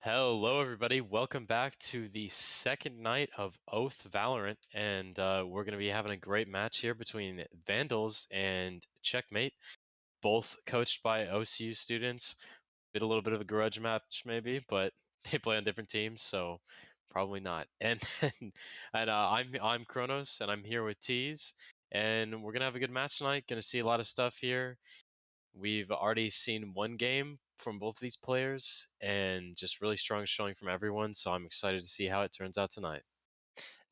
Hello, everybody. Welcome back to the second night of Oath Valorant, and we're going to be having a great match here between Vandals and Checkmate, both coached by OCU students. Bit a little bit of a grudge match, maybe, but they play on different teams, so probably not. And I'm Kronos, and I'm here with Tees, and we're gonna have a good match tonight. Gonna see a lot of stuff here. We've already seen one game from both of these players and just really strong showing from everyone, so I'm excited to see how it turns out tonight.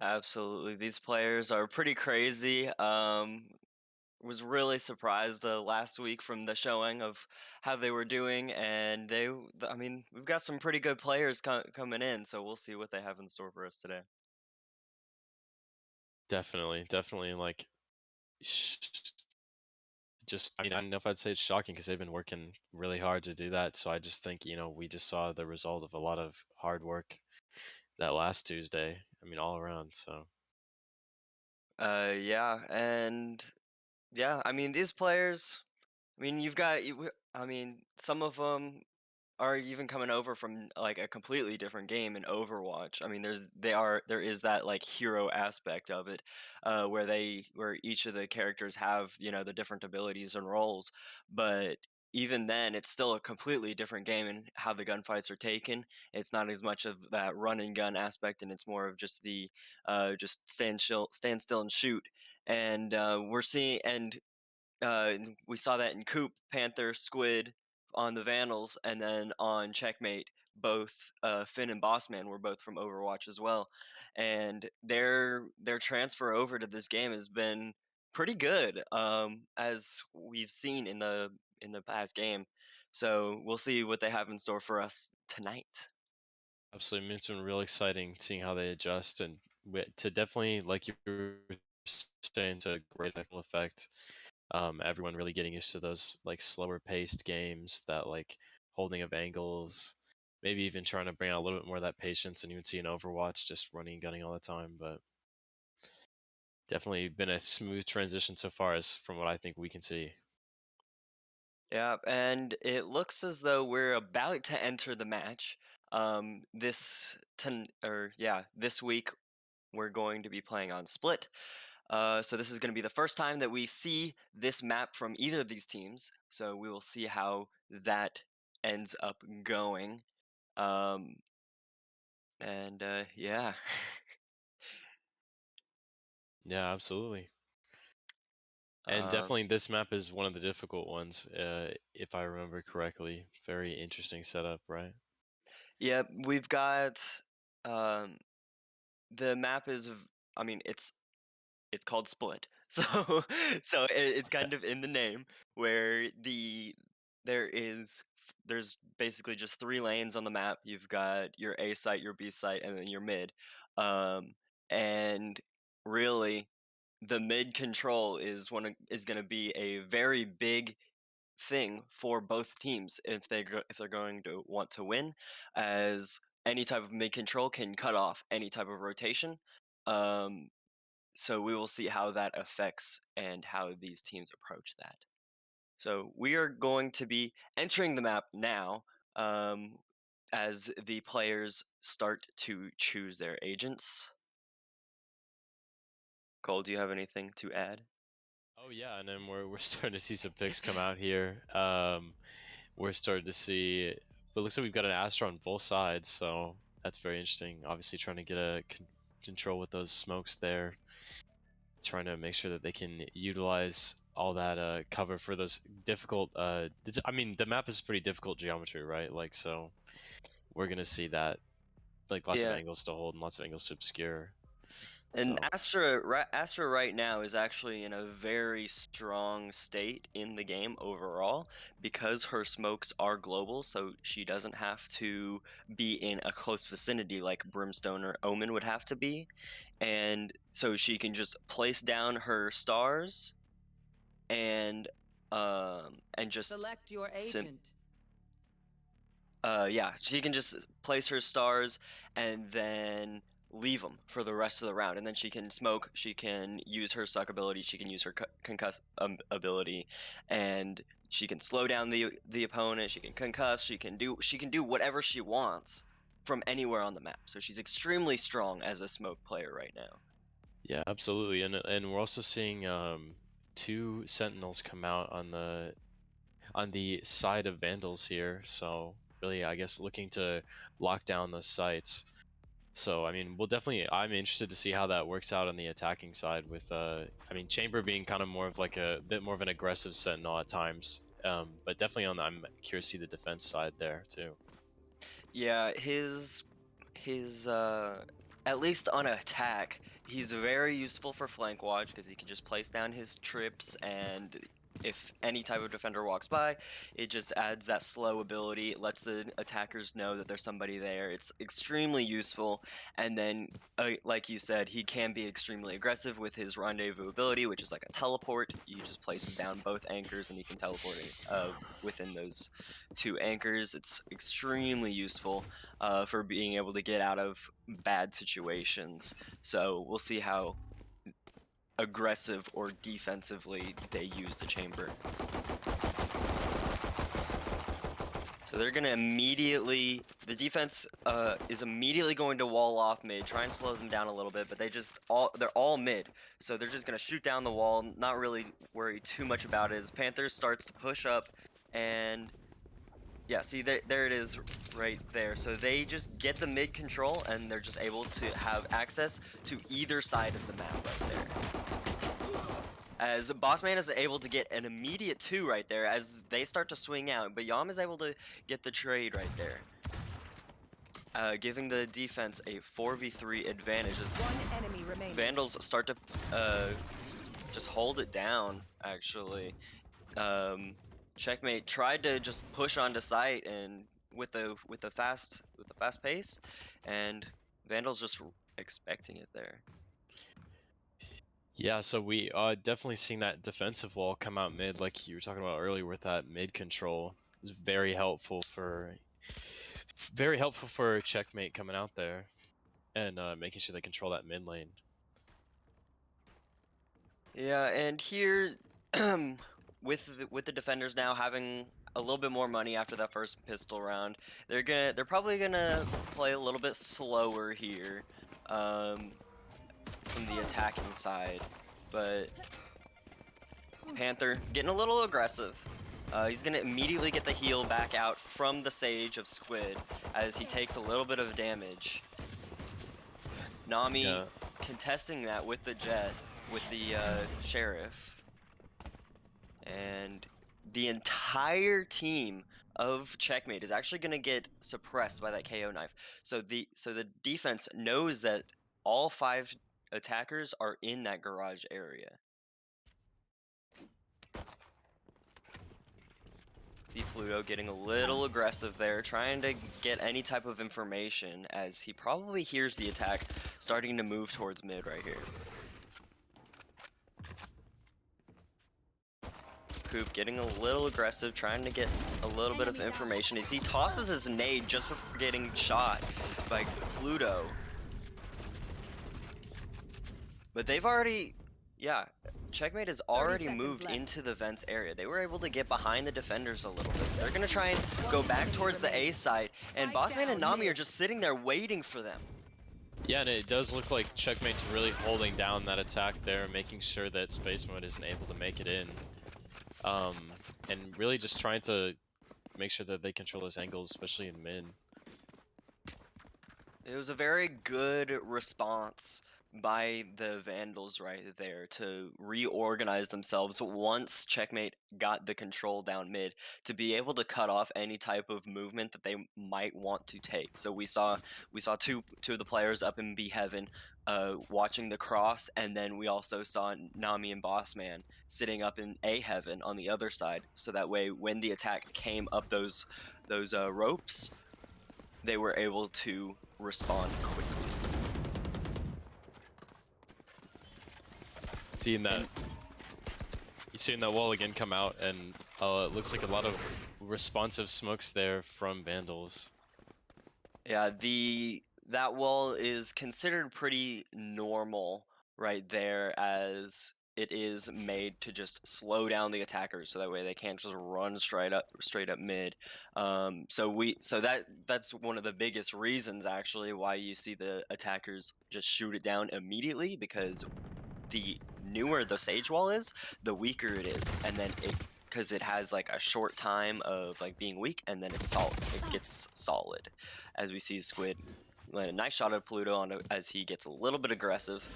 Absolutely. These players are pretty crazy. Was really surprised last week from the showing of how they were doing, and I mean, we've got some pretty good players coming in, so we'll see what they have in store for us today. Definitely, like, just, I don't know if I'd say it's shocking because they've been working really hard to do that, so I just think, we just saw the result of a lot of hard work that last Tuesday. I mean, all around, so. Yeah, and yeah, I mean, these players, I mean, I mean, some of them are even coming over from like a completely different game in Overwatch. I mean, there is that like hero aspect of it, where each of the characters have the different abilities and roles, but even then, it's still a completely different game in how the gunfights are taken. It's not as much of that run and gun aspect, and it's more of just the just stand still and shoot. And we saw that in Coop, Panther, Squid on the Vandals, and then on Checkmate, both Finn and Bossman were both from Overwatch as well, and their transfer over to this game has been pretty good, as we've seen in the past game. So we'll see what they have in store for us tonight. Absolutely, I mean, it's been real exciting seeing how they adjust and to definitely, like you were saying, to a great effect. Everyone really getting used to those like slower paced games, that like holding of angles, maybe even trying to bring out a little bit more of that patience than you would see in Overwatch, just running and gunning all the time. But definitely been a smooth transition so far, as from what I think we can see. Yeah, and it looks as though we're about to enter the match. This week we're going to be playing on Split. So this is going to be the first time that we see this map from either of these teams. So we will see how that ends up going. Um, and yeah. Yeah, absolutely. And um, definitely this map is one of the difficult ones, if I remember correctly. Very interesting setup, right? yeah, we've got um, the map I mean, it's called Split. It's Okay. kind of in the name where there's basically just three lanes on the map. You've got your A site, your B site, and then your mid. Um, and really, the mid control is going to be a very big thing for both teams if they're going to want to win, as any type of mid control can cut off any type of rotation. Um, so we will see how that affects and how these teams approach that. So we are going to be entering the map now, um, as the players start to choose their agents. Cole, do you have anything to add? Oh yeah, and then we're starting to see some picks come out here. We're starting to see, but it looks like we've got an Astra on both sides, so that's very interesting. Obviously, trying to get a control with those smokes there, trying to make sure that they can utilize all that cover for those difficult. I mean, the map is pretty difficult geometry, right? Like, so we're gonna see that, like, lots of Yeah, angles to hold and lots of angles to obscure. and So Astra right now is actually in a very strong state in the game overall because her smokes are global, so she doesn't have to be in a close vicinity like Brimstone or Omen would have to be. And so she can just place down her stars and just Select your sim agent. yeah, she can just place her stars and then leave them for the rest of the round, and then she can smoke, she can use her suck ability, she can use her concuss ability, and she can slow down the opponent, she can concuss, she can do whatever she wants. from anywhere on the map. So she's extremely strong as a smoke player right now. Yeah, absolutely. And we're also seeing 2 Sentinels come out on the side of Vandals here. So really, I guess looking to lock down those sites. So I mean, I'm interested to see how that works out on the attacking side with I mean, Chamber being kind of more of like a bit more of an aggressive Sentinel at times. But definitely I'm curious to see the defense side there too. Yeah, his at least on attack, he's very useful for flank watch because he can just place down his trips, and if any type of defender walks by, it just adds that slow ability. It lets the attackers know that there's somebody there. It's extremely useful. And then, like you said, he can be extremely aggressive with his rendezvous ability, which is like a teleport. He just places down both anchors and he can teleport within those 2 anchors. It's extremely useful for being able to get out of bad situations. So we'll see how aggressive or defensively they use the chamber. So they're gonna immediately, the defense is immediately going to wall off mid, try and slow them down a little bit, but they're all mid. So they're just gonna shoot down the wall, not really worry too much about it. As Panthers starts to push up, and yeah, see, there it is right there. So they just get the mid control, and they're just able to have access to either side of the map right there. As Bossman is able to get an immediate 2 right there as they start to swing out, but Yam is able to get the trade right there. Giving the defense a 4v3 advantage as Vandals start to just hold it down, actually. Checkmate tried to just push onto site and with the fast pace, and Vandals just expecting it there. Yeah, so we definitely seeing that defensive wall come out mid, like you were talking about earlier with that mid control. Is very helpful for Checkmate coming out there and making sure they control that mid lane. Yeah, and here with the defenders now having a little bit more money after that first pistol round, they're probably gonna play a little bit slower here from the attacking side, but Panther getting a little aggressive. He's gonna immediately get the heal back out from the Sage of Squid as he takes a little bit of damage. Nami contesting that with the Jet, with the Sheriff, and the entire team of Checkmate is actually gonna get suppressed by that KO knife. So the defense knows that all 5 attackers are in that garage area. See Pluto getting a little aggressive there, trying to get any type of information as he probably hears the attack starting to move towards mid right here. Coop getting a little aggressive, trying to get a little bit of information as he tosses his nade just before getting shot by Pluto. But they've already, yeah, Checkmate has already moved into the vents area. They were able to get behind the defenders a little bit. They're gonna try and go back towards the A site, and Bossman and Nami are just sitting there waiting for them. Yeah, and it does look like Checkmate's really holding down that attack there, making sure that Space Mode isn't able to make it in. And really just trying to make sure that they control those angles, especially in mid. It was a very good response by the Vandals right there to reorganize themselves once Checkmate got the control down mid to be able to cut off any type of movement that they might want to take. So we saw two of the players up in B Heaven watching the cross, and then we also saw Nami and Bossman sitting up in A Heaven on the other side, so that way when the attack came up those ropes, they were able to respond quickly. Seeing that wall again come out, and it looks like a lot of responsive smokes there from Vandals. Yeah, that wall is considered pretty normal right there, as it is made to just slow down the attackers, so that way they can't just run straight up mid. So that's one of the biggest reasons actually why you see the attackers just shoot it down immediately, because the newer the sage wall is, the weaker it is, and then because it has like a short time of like being weak, and then it gets solid. As we see Squid land a nice shot at Pluto on as he gets a little bit aggressive.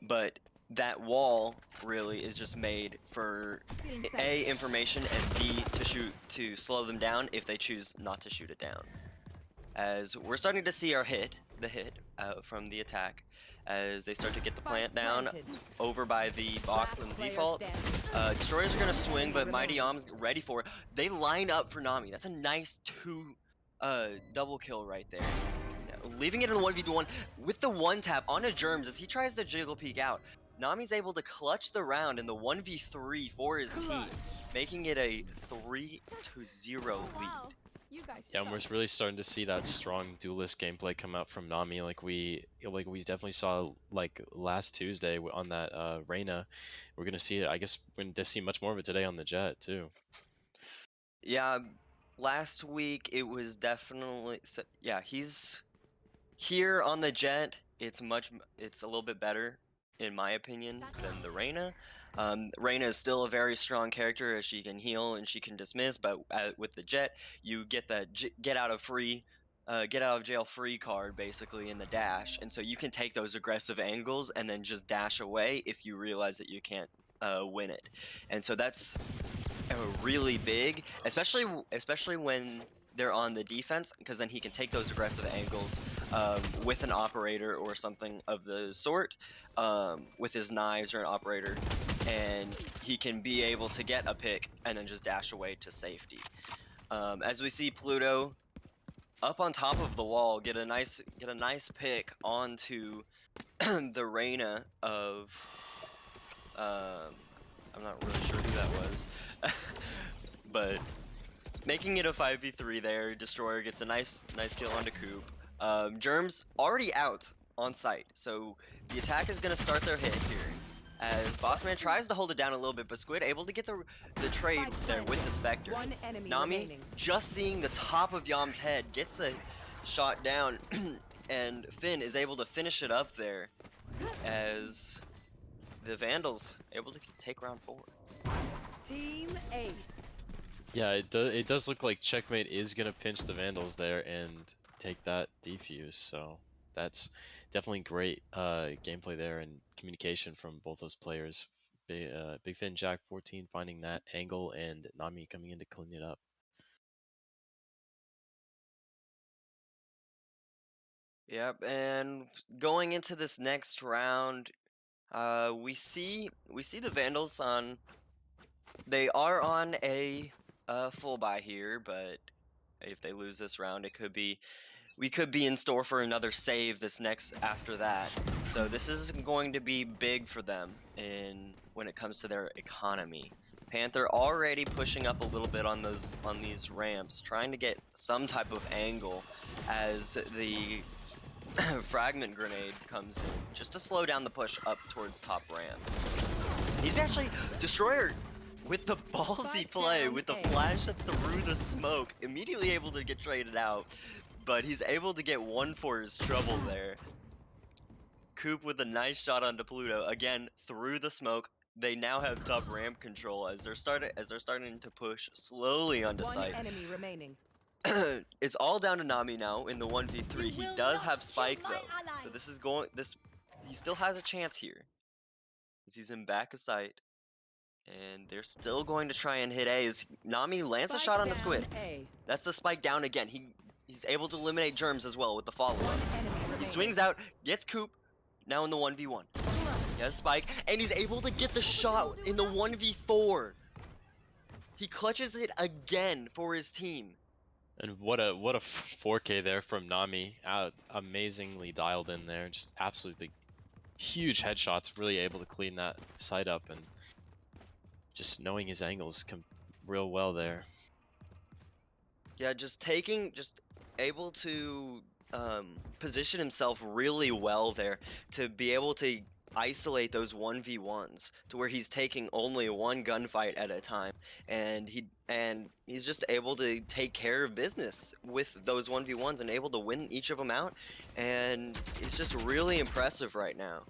But that wall really is just made for A, information, and B, to slow them down if they choose not to shoot it down. As we're starting to see the hit from the attack, as they start to get the plant down over by the box and default. Destroyers are gonna swing, but Mighty Yom's ready for it. They line up for Nami. That's a nice double kill right there. Leaving it in the 1v1 with the one tap on a Germs as he tries to jiggle peek out. Nami's able to clutch the round in the 1v3 for his team, making it a 3-0 lead. Yeah, and we're really starting to see that strong duelist gameplay come out from Nami, like we definitely saw like last Tuesday on that Reyna. We're gonna see it. I guess we're gonna see much more of it today on the Jet too. Yeah, last week it was definitely he's here on the Jet. It's a little bit better in my opinion than the Reyna. Reyna is still a very strong character as she can heal and she can dismiss, but with the Jet, you get the get out of jail free card basically in the dash, and so you can take those aggressive angles and then just dash away if you realize that you can't win it. And so that's really big, especially when they're on the defense, because then he can take those aggressive angles with an operator or something of the sort, with his knives or an operator, and he can be able to get a pick and then just dash away to safety. As we see Pluto up on top of the wall get a nice pick onto the Reyna of I'm not really sure who that was. But making it a 5v3 there. Destroyer gets a nice kill onto Coop. Germs already out on site, so the attack is going to start their hit here. As Bossman tries to hold it down a little bit, but Squid able to get the trade there with the Spectre. Nami, just seeing the top of Yom's head, gets the shot down, and Finn is able to finish it up there as the Vandals able to take round 4. Team Ace. Yeah, it does look like Checkmate is gonna pinch the Vandals there and take that defuse, so that's definitely great gameplay there and communication from both those players. Big Finn Jack 14 finding that angle and Nami coming in to clean it up. Yep, and going into this next round, we see the Vandals on. They are on a full buy here, but if they lose this round, we could be in store for another save this next after that. So this is going to be big for them when it comes to their economy. Panther already pushing up a little bit on these ramps, trying to get some type of angle as the fragment grenade comes in, just to slow down the push up towards top ramp. He's actually Destroyer with the ballsy play, with the flash through the smoke, immediately able to get traded out, but he's able to get one for his trouble there. Coop with a nice shot onto Pluto, again through the smoke. They now have top ramp control as they're starting to push slowly onto site. One enemy remaining. It's all down to Nami now in the 1v3. He does have Spike though, so he still has a chance here. As he's in back of sight. And they're still going to try and hit A as Nami lands a shot on the Squid. That's the spike down again. He's able to eliminate Germs as well with the follow-up. He swings out, gets Coop, now in the 1v1. He has Spike, and he's able to get the shot in the 1v4. He clutches it again for his team. And what a 4K there from Nami, amazingly dialed in there, just absolutely huge headshots, really able to clean that site up and just knowing his angles come real well there. Yeah, just able to position himself really well there to be able to isolate those 1v1s to where he's taking only one gunfight at a time, and he's just able to take care of business with those 1v1s and able to win each of them out, and it's just really impressive right now.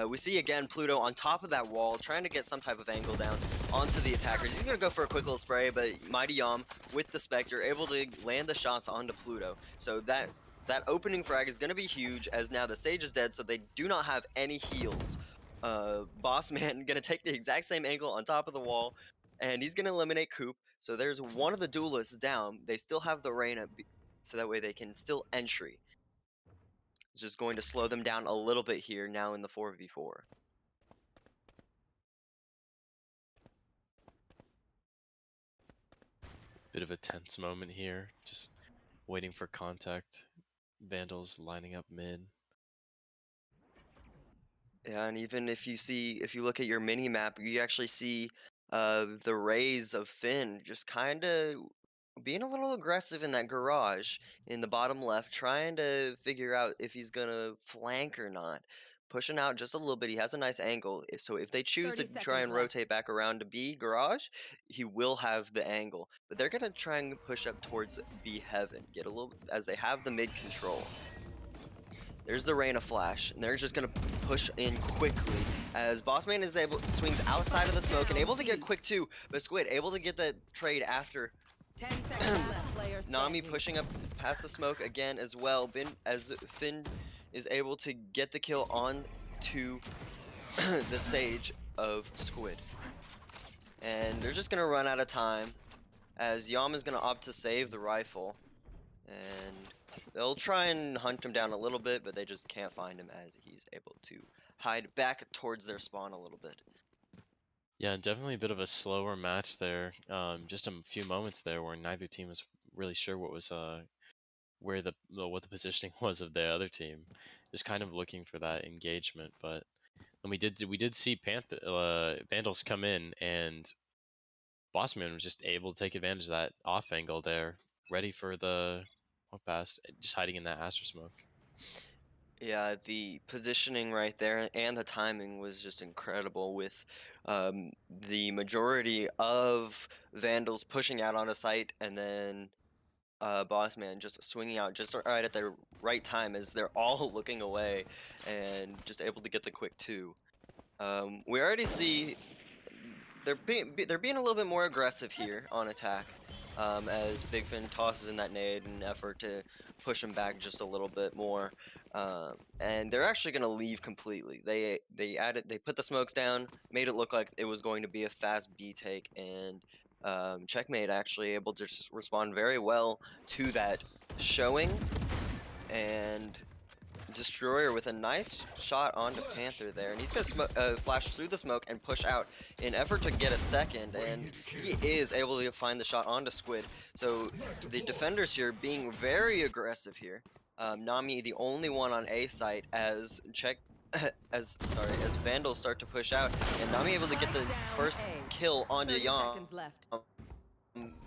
We see again Pluto on top of that wall, trying to get some type of angle down onto the attackers. He's gonna go for a quick little spray, but Mighty Yom with the Spectre able to land the shots onto Pluto. So that opening frag is gonna be huge, as now the Sage is dead, so they do not have any heals. Boss Man gonna take the exact same angle on top of the wall, and he's gonna eliminate Coop. So there's one of the duelists down. They still have the Reyna, so that way they can still entry. It's just going to slow them down a little bit here now in the 4v4. Bit of a tense moment here, just waiting for contact. Vandals lining up mid. Yeah, and even if you look at your mini map, you actually see the rays of Finn just kind of being a little aggressive in that garage in the bottom left, trying to figure out if he's gonna flank or not. Pushing out just a little bit. He has a nice angle, so if they choose to 30 try seconds and left. rotate back around to B garage, he will have the angle. But they're gonna try and push up towards B heaven, get a little as they have the mid control. There's the Reyna flash, and they're just gonna push in quickly as Bossman is swings outside of the smoke and able to get quick too, but Squid able to get the trade after 10 seconds left. Player Nami standing. pushing up past the smoke again as well. As Finn is able to get the kill on to the Sage of Squid, and they're just gonna run out of time as Yam is gonna opt to save the rifle, and they'll try and hunt him down a little bit, but they just can't find him as he's able to hide back towards their spawn a little bit. Yeah, definitely a bit of a slower match there. Just a few moments there where neither team was really sure what was where what the positioning was of the other team. Just kind of looking for that engagement, but and we did see Vandals come in, and Bossman was just able to take advantage of that off angle there, ready for the walk pass, just hiding in that Astra smoke. Yeah, the positioning right there and the timing was just incredible, with the majority of Vandals pushing out on a site, and then Bossman just swinging out just right at the right time as they're all looking away and just able to get the quick two. We already see they're being a little bit more aggressive here on attack, as Big Finn tosses in that nade in an effort to push him back just a little bit more, and they're actually going to leave completely. They put the smokes down, made it look like it was going to be a fast B take, and Checkmate actually able to just respond very well to that showing, and Destroyer with a nice shot onto Panther there, and he's gonna flash through the smoke and push out in effort to get a second, and he is able to find the shot onto Squid. So the defenders here being very aggressive here. Nami the only one on A site as as Vandals start to push out, and Nami able to get the first kill onto 30 Yam, seconds left.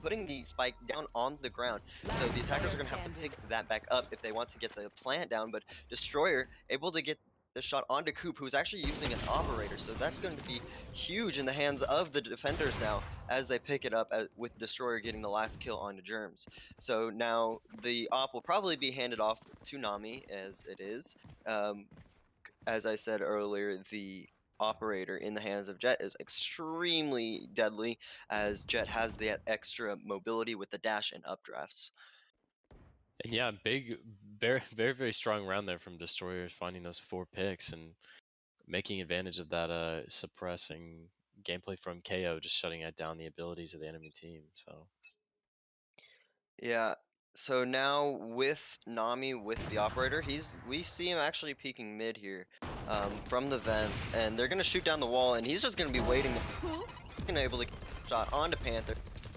putting the spike down on the ground. So the attackers are going to have to pick that back up if they want to get the plant down, but Destroyer able to get the shot onto Coop, who's actually using an operator, so that's going to be huge in the hands of the defenders now as they pick it up, with Destroyer getting the last kill onto Germs. So now the op will probably be handed off to Nami, as it is. As I said earlier, the operator in the hands of Jet is extremely deadly, as Jet has that extra mobility with the dash and updrafts. And yeah, big, very, very, very strong round there from Destroyers, finding those 4 picks and making advantage of that suppressing gameplay from KO, just shutting down the abilities of the enemy team. So Yeah, so now with Nami with the operator, we see him actually peeking mid here, from the vents, and they're gonna shoot down the wall, and he's just gonna be waiting, and able to get a shot onto Panther.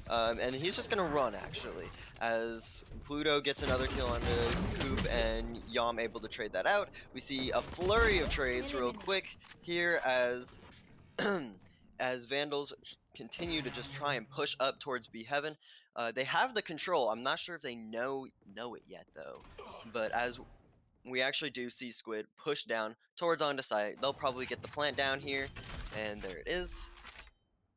And he's just gonna run, actually, as Pluto gets another kill onto Coop, and Yam able to trade that out. We see a flurry of trades real quick here as as Vandals continue to just try and push up towards B Heaven. They have the control. I'm not sure if they know it yet, though. But as we actually do see Squid push down towards onto site. They'll probably get the plant down here, and there it is.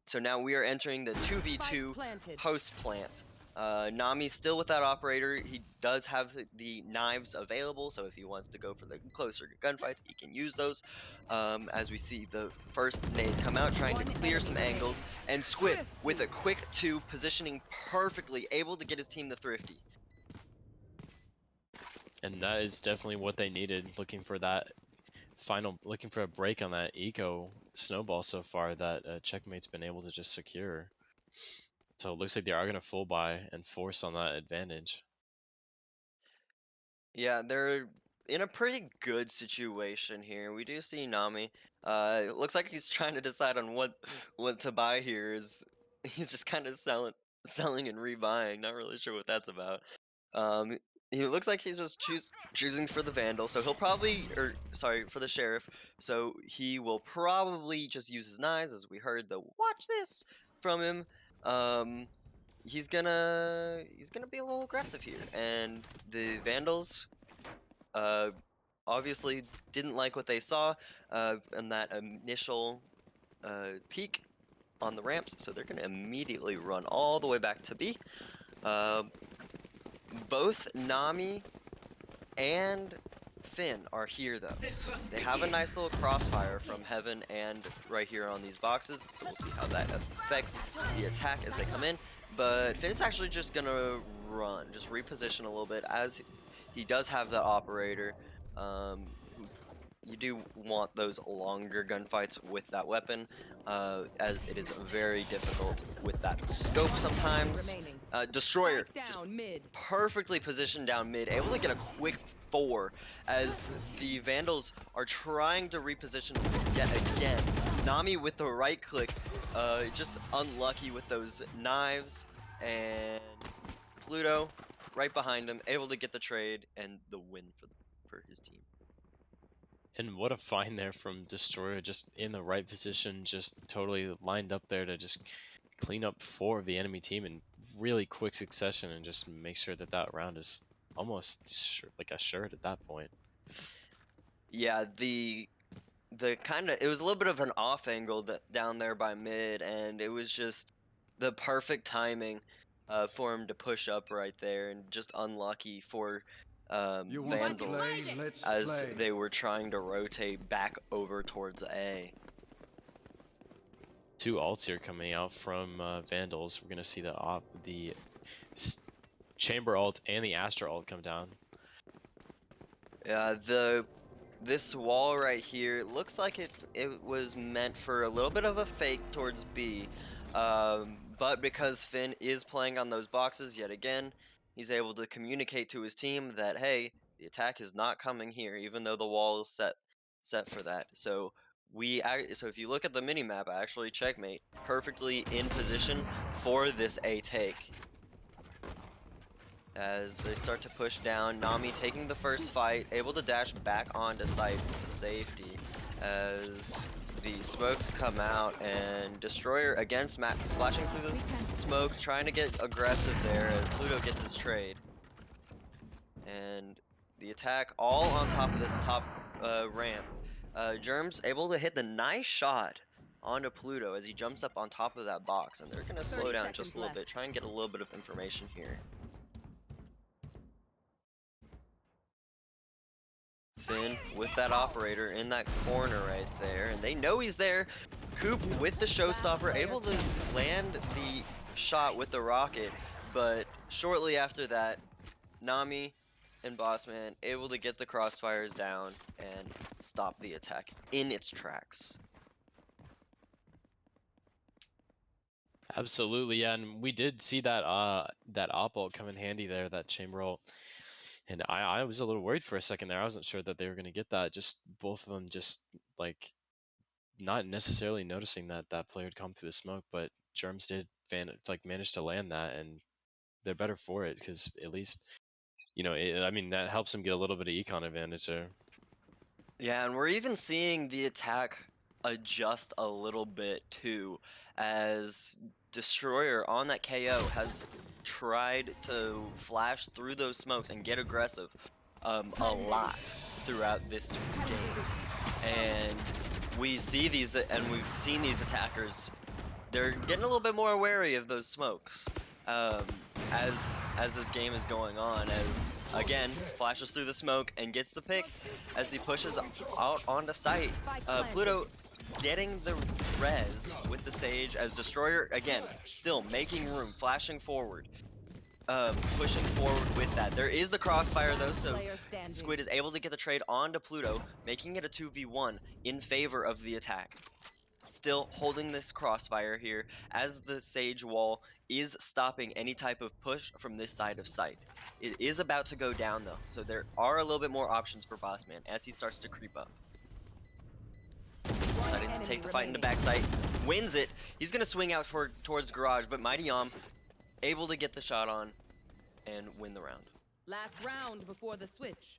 So now we are entering the 2v2 post plant. Nami still with that operator. He does have the knives available, so if he wants to go for the closer gunfights, he can use those. As we see the first nade come out, trying to clear some angles, and Squid with a quick 2, positioning perfectly, able to get his team the thrifty. And that is definitely what they needed, looking for that looking for a break on that eco snowball so far that Checkmate's been able to just secure. So it looks like they are going to full buy and force on that advantage. Yeah, they're in a pretty good situation here. We do see Nami. It looks like he's trying to decide on what to buy here. He's just kind of selling and rebuying. Not really sure what that's about. Um, he looks like he's just choosing for the Vandal. So he'll probably, or sorry, for the Sheriff. So he will probably just use his knives, as we heard the "watch this" from him. He's gonna be a little aggressive here, and the Vandals obviously didn't like what they saw in that initial peak on the ramps, so they're gonna immediately run all the way back to B. Both Nami and Finn are here though. They have a nice little crossfire from Heaven and right here on these boxes, so we'll see how that affects the attack as they come in. But Finn's actually just gonna run, just reposition a little bit, as he does have the operator. You do want those longer gunfights with that weapon, as it is very difficult with that scope sometimes. Destroyer just perfectly positioned down mid, able to get a quick 4 as the Vandals are trying to reposition yet again. Nami with the right click, just unlucky with those knives, and Pluto right behind him, able to get the trade and the win for his team. And what a find there from Destroyer, just in the right position, just totally lined up there to just clean up 4 of the enemy team in really quick succession and just make sure that that round is almost like assured at that point. Yeah, the kind of, it was a little bit of an off angle down there by mid, and it was just the perfect timing for him to push up right there, and just unlucky for Vandals as they were trying to rotate back over towards A. 2 ults here coming out from Vandals. We're gonna see the Chamber ult and the Astra ult come down. Yeah, this wall right here looks like it was meant for a little bit of a fake towards B, but because Finn is playing on those boxes yet again, he's able to communicate to his team that, hey, the attack is not coming here, even though the wall is set for that. So if you look at the minimap, actually Checkmate perfectly in position for this A take. As they start to push down, Nami taking the first fight, able to dash back onto site to safety as the smokes come out, and Destroyer against Matt flashing through the smoke, trying to get aggressive there as Pluto gets his trade. And the attack all on top of this top ramp. Germ's able to hit the nice shot onto Pluto as he jumps up on top of that box, and they're going to slow down just a little bit, try and get a little bit of information here. Finn with that operator in that corner right there, and they know he's there. Coop with the showstopper, able to land the shot with the rocket, but shortly after that, Nami and Bossman able to get the crossfires down and stop the attack in its tracks. Absolutely, yeah, and we did see that that op ult come in handy there, that Chamber ult. And I was a little worried for a second there. I wasn't sure that they were going to get that. Just both of them just like not necessarily noticing that that player had come through the smoke, but Germs did manage to land that, and they're better for it because at least, you know, I mean, that helps them get a little bit of econ advantage there. Yeah, and we're even seeing the attack adjust a little bit too, as Destroyer on that KO has tried to flash through those smokes and get aggressive. a lot throughout this game. And we see these, and we've seen these attackers. They're getting a little bit more wary of those smokes as this game is going on. As again, flashes through the smoke and gets the pick as he pushes out onto site. Pluto getting the res with the Sage as Destroyer again, still making room, flashing forward. Pushing forward with that. There is the crossfire though, so Squid is able to get the trade onto Pluto, making it a 2v1 in favor of the attack. Still holding this crossfire here as the Sage wall is stopping any type of push from this side of site. It is about to go down though, so there are a little bit more options for Bossman as he starts to creep up. Deciding to take the fight into backside, wins it. He's gonna swing out towards Garage, but Mighty Yom able to get the shot on and win the round. Last round before the switch.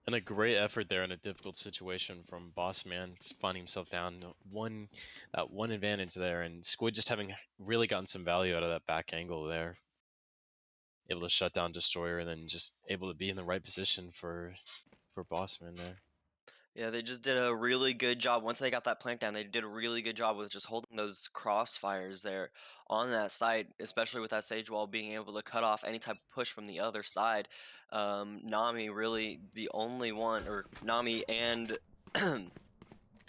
And a great effort there in a difficult situation from Bossman, just finding himself down one advantage there, and Squid just having really gotten some value out of that back angle there. Able to shut down Destroyer and then just able to be in the right position for Bossman there. Yeah, they just did a really good job. Once they got that plant down, they did a really good job with just holding those crossfires there on that side, especially with that Sage Wall being able to cut off any type of push from the other side. Nami really the only one, or Nami and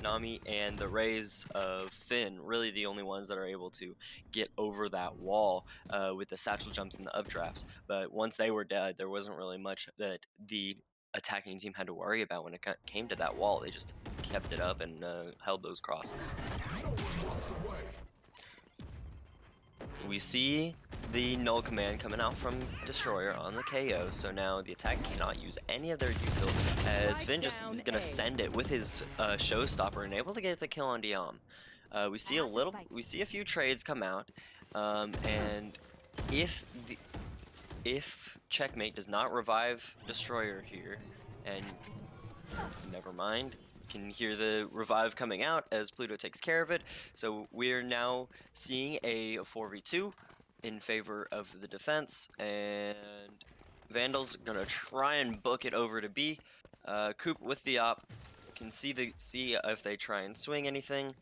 Nami and the Rays of Finn really the only ones that are able to get over that wall with the satchel jumps and the updrafts. But once they were dead, there wasn't really much that the attacking team had to worry about when it came to that wall. They just kept it up and held those crosses. We see the null command coming out from Destroyer on the KO, so now the attack cannot use any of their util as Finn just is going to send it with his showstopper and able to get the kill on Diam. We see a few trades come out, and if Checkmate does not revive Destroyer here, and never mind, you can hear the revive coming out as Pluto takes care of it. So we're now seeing a 4v2 in favor of the defense, and Vandals gonna try and book it over to B. Coop with the op can see if they try and swing anything.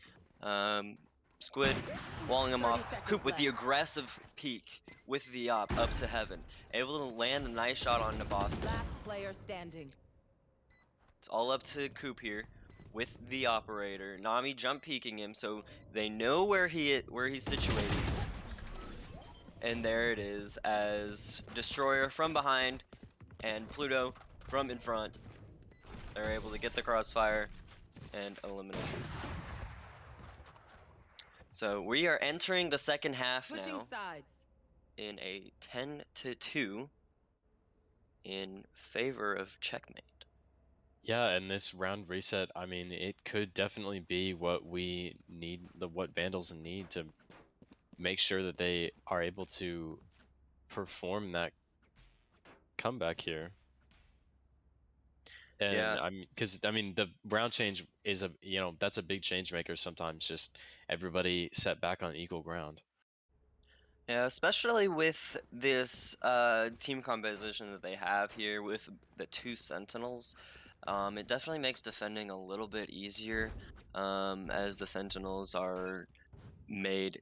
Squid walling him off. Coop with the aggressive peek with the op up to heaven, able to land a nice shot on the boss. Last player standing. It's all up to Coop here with the operator. Nami jump peeking him so they know where he's situated. And there it is as Destroyer from behind and Pluto from in front. They're able to get the crossfire and eliminate him. So we are entering the second half now in a 10-2 in favor of Checkmate. Yeah, and this round reset, I mean, it could definitely be what we need, what Vandals need to make sure that they are able to perform that comeback here. And Yeah. because I mean, the round change is that's a big change maker sometimes. Just everybody set back on equal ground. Yeah, especially with this team composition that they have here with the two Sentinels. It definitely makes defending a little bit easier as the Sentinels are made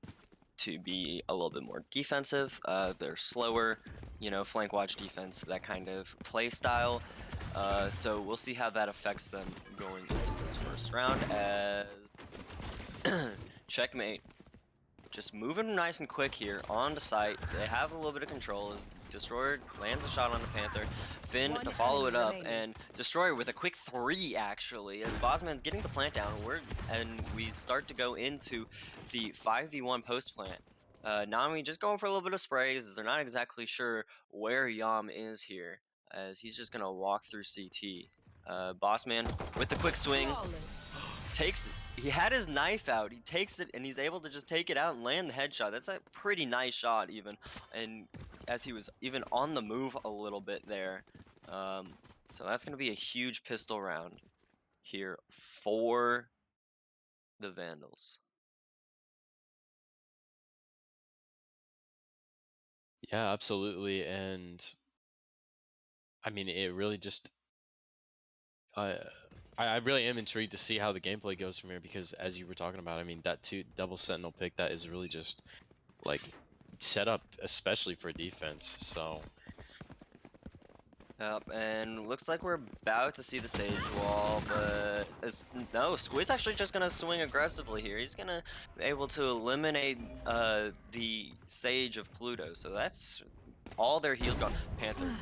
to be a little bit more defensive. They're slower, flank watch defense, that kind of play style. So we'll see how that affects them going into this first round as Checkmate just moving nice and quick here on the site. They have a little bit of control as Destroyer lands a shot on the Panther. Finn to follow it up, and Destroyer with a quick 3 actually, as Bossman's getting the plant down, and we start to go into the 5v1 post plant. Nami just going for a little bit of sprays. They're not exactly sure where Yam is here, as he's just gonna walk through CT. Bossman with the quick swing, he had his knife out, he takes it, and he's able to just take it out and land the headshot. That's a pretty nice shot even, and as he was even on the move a little bit there. So that's going to be a huge pistol round here for the Vandals. Yeah, absolutely, and I mean, it really just. I really am intrigued to see how the gameplay goes from here because, as you were talking about, I mean, that double sentinel pick that is really just like set up especially for defense. So Yep, and looks like we're about to see the Sage Wall, but no, Squid's actually just gonna swing aggressively here. He's gonna be able to eliminate the Sage of Pluto, so that's all their heals gone. Panther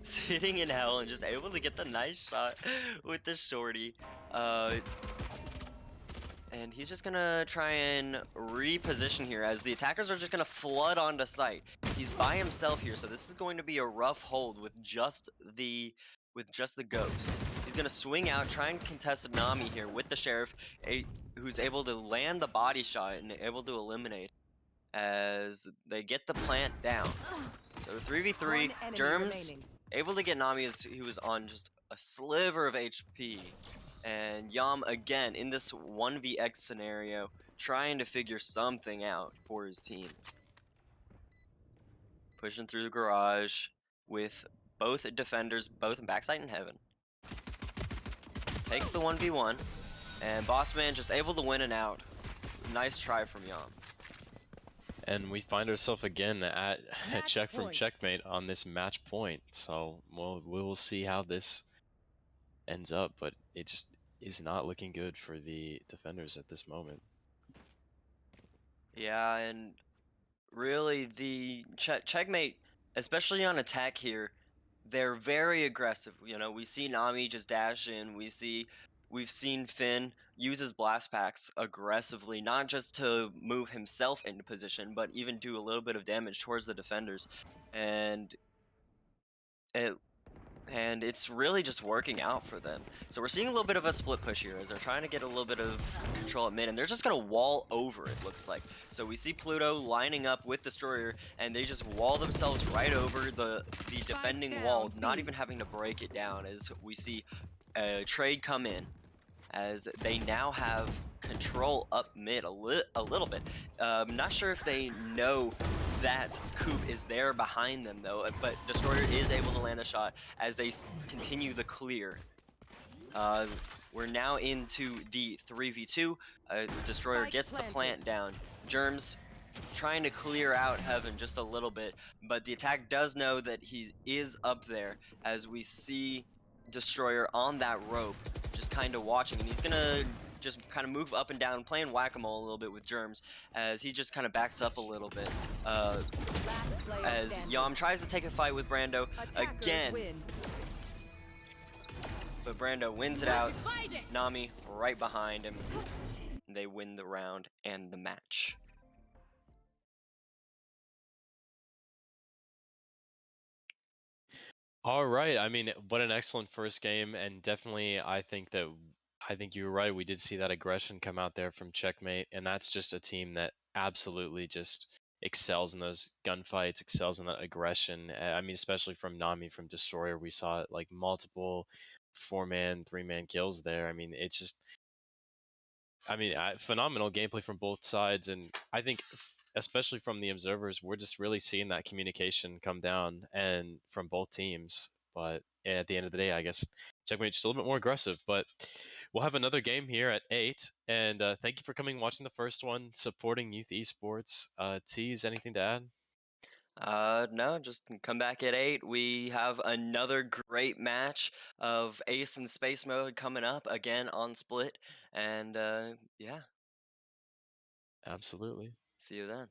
sitting in hell and just able to get the nice shot with the shorty. And he's just gonna try and reposition here as the attackers are just gonna flood onto site. He's by himself here, so this is going to be a rough hold with just the ghost. He's gonna swing out, try and contest Nami here with the sheriff, who's able to land the body shot and able to eliminate as they get the plant down. So 3v3, Germs able to get Nami as he was on just a sliver of HP. And Yam again in this 1vx scenario trying to figure something out for his team. Pushing through the garage with both defenders, both in backside and heaven. Takes the 1v1 and Bossman just able to win and out. Nice try from Yam. and we find ourselves again at a Match check from point. Checkmate on this match point. So we will see how this ends up, but it just is not looking good for the defenders at this moment. Yeah, and really the Checkmate, especially on attack here, they're very aggressive. You know, we see Nami just dash in. We've seen Finn use his blast packs aggressively, not just to move himself into position, but even do a little bit of damage towards the defenders. And it's really just working out for them. So we're seeing a little bit of a split push here as they're trying to get a little bit of control at mid, and they're just gonna wall over, it looks like. So we see Pluto lining up with Destroyer, and they just wall themselves right over the defending wall, not even having to break it down, as we see a trade come in, as they now have control up mid a little bit. Not sure if they know that Coop is there behind them though, but Destroyer is able to land a shot as they continue the clear. We're now into the 3v2. Destroyer gets the plant down. Germs trying to clear out Heaven just a little bit, but the attack does know that he is up there as we see Destroyer on that rope, just kind of watching, and he's gonna just kind of move up and down, playing whack-a-mole a little bit with Germs, as he just kind of backs up a little bit. As Yam tries to take a fight with Brando again, but Brando wins it out. Nami right behind him. They win the round and the match. All right. I mean, what an excellent first game, and definitely I think you were right. We did see that aggression come out there from Checkmate, and that's just a team that absolutely just excels in those gunfights, excels in that aggression. I mean, especially from Nami from Destroyer, we saw like multiple 4-man, 3-man kills there. I mean, it's just phenomenal gameplay from both sides, and I think, especially from the observers, we're just really seeing that communication come down and from both teams. But at the end of the day, I guess Checkmate's still a bit more aggressive. But we'll have another game here at 8, and thank you for coming, watching the first one, supporting youth esports. Tease, anything to add? No, just come back at 8. We have another great match of Ace and Space Mode coming up again on Split. And yeah, Absolutely. see you then.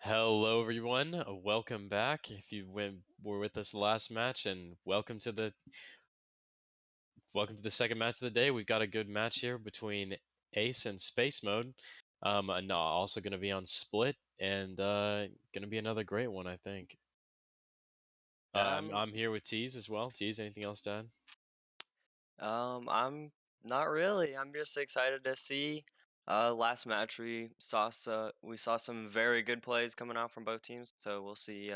Hello, everyone. Welcome back. If you were with us last match, and welcome to the second match of the day. We've got a good match here between Ace and Space Mode. And also going to be on Split, and going to be another great one, I think. I'm here with Tease as well. Tease, anything else to add? I'm not really. I'm just excited to see. Last match we saw some very good plays coming out from both teams, so we'll see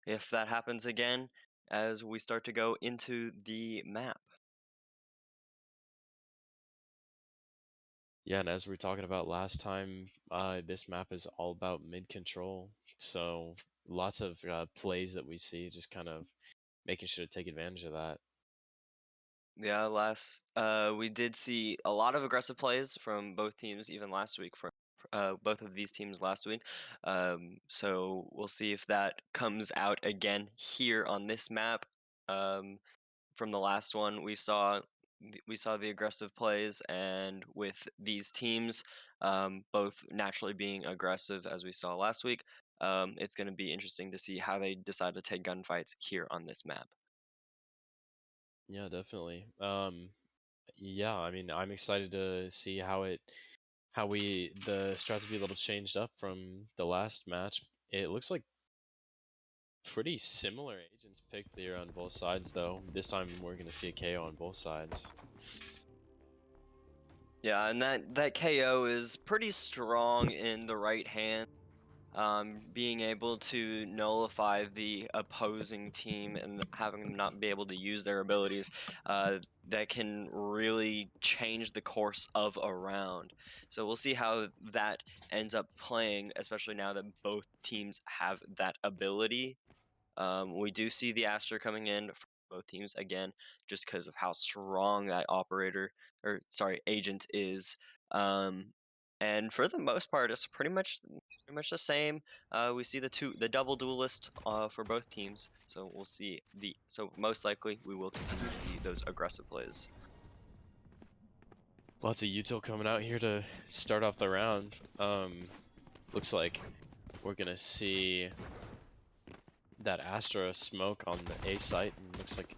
if that happens again as we start to go into the map. Yeah, and as we were talking about last time, this map is all about mid control. So lots of plays that we see, just kind of making sure to take advantage of that. Yeah, we did see a lot of aggressive plays from both teams, even last week from both of these teams last week. So we'll see if that comes out again here on this map. From the last one, we saw the aggressive plays, and with these teams, both naturally being aggressive as we saw last week, it's going to be interesting to see how they decide to take gunfights here on this map. Yeah, definitely. Yeah, I mean, I'm excited to see the strats will be a little changed up from the last match. It looks like pretty similar agents picked here on both sides, though. This time we're gonna see a KO on both sides. Yeah, and that KO is pretty strong in the right hand. Being able to nullify the opposing team and having them not be able to use their abilities, that can really change the course of a round. So we'll see how that ends up playing, especially now that both teams have that ability. We do see the Astra coming in for both teams again, just because of how strong that agent is. And for the most part, it's pretty much the same. We see the double duelist for both teams, so we'll see so most likely we will continue to see those aggressive plays. Lots of util coming out here to start off the round. Looks like we're gonna see that Astra smoke on the A site, and looks like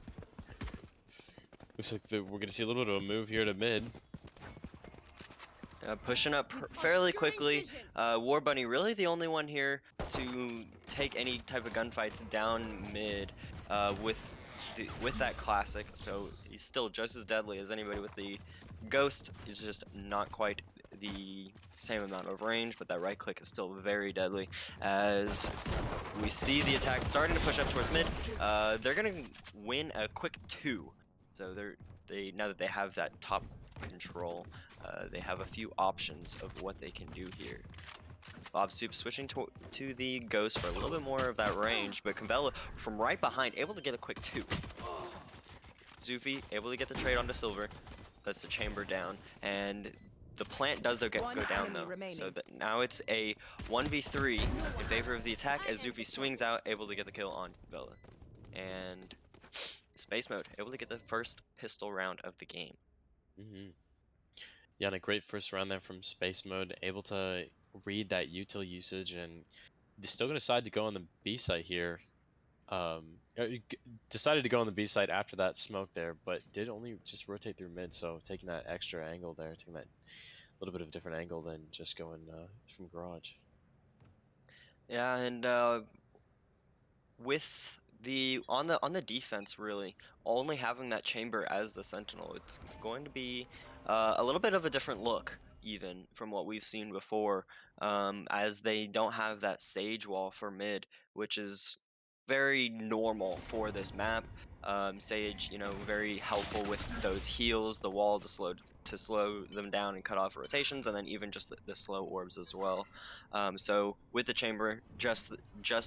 we're gonna see a little bit of a move here to mid. Pushing up fairly quickly. War Bunny really the only one here to take any type of gunfights down mid with that classic. So he's still just as deadly as anybody with the Ghost. Is just not quite the same amount of range, but that right click is still very deadly. As we see the attack starting to push up towards mid, they're gonna win a quick 2. So now that they have that top control, they have a few options of what they can do here. Bob Soup switching to the Ghost for a little bit more of that range, but Convella from right behind able to get a quick 2. Zufi able to get the trade onto Silver. That's the chamber down, and the plant does go down though. So that now it's a 1v3 in favor of the attack as Zufi swings out, able to get the kill on Convella. And Space Mode able to get the first pistol round of the game. Yeah, and a great first round there from Space Mode, able to read that util usage, and still gonna decide to go on the B site here. Decided to go on the B site after that smoke there, but did only just rotate through mid, so taking that extra angle there, taking that little bit of a different angle than just going from garage. Yeah, and with on the defense, really only having that chamber as the sentinel, it's going to be a little bit of a different look even from what we've seen before, as they don't have that sage wall for mid, which is very normal for this map. Sage, very helpful with those heals, the wall to slow them down and cut off rotations, and then even just the slow orbs as well. So with the chamber, just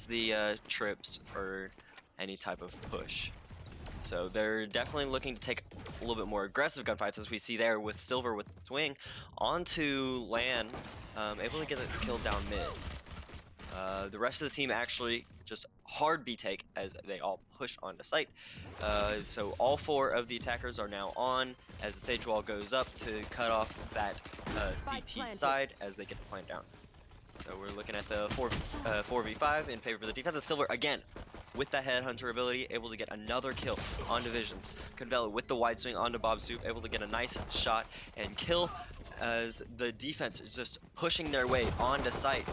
the trips for any type of push. So they're definitely looking to take a little bit more aggressive gunfights, as we see there with Silver with swing onto Lan, able to get a kill down mid. The rest of the team actually just hard B take as they all push onto site. So all 4 of the attackers are now on as the Sage Wall goes up to cut off that CT side as they get the plant down. So we're looking at the 4v5 in favor of the defense. Silver, again, with that Headhunter ability, able to get another kill on Divisions. Convella with the wide swing onto Bob Soup, able to get a nice shot and kill as the defense is just pushing their way onto site.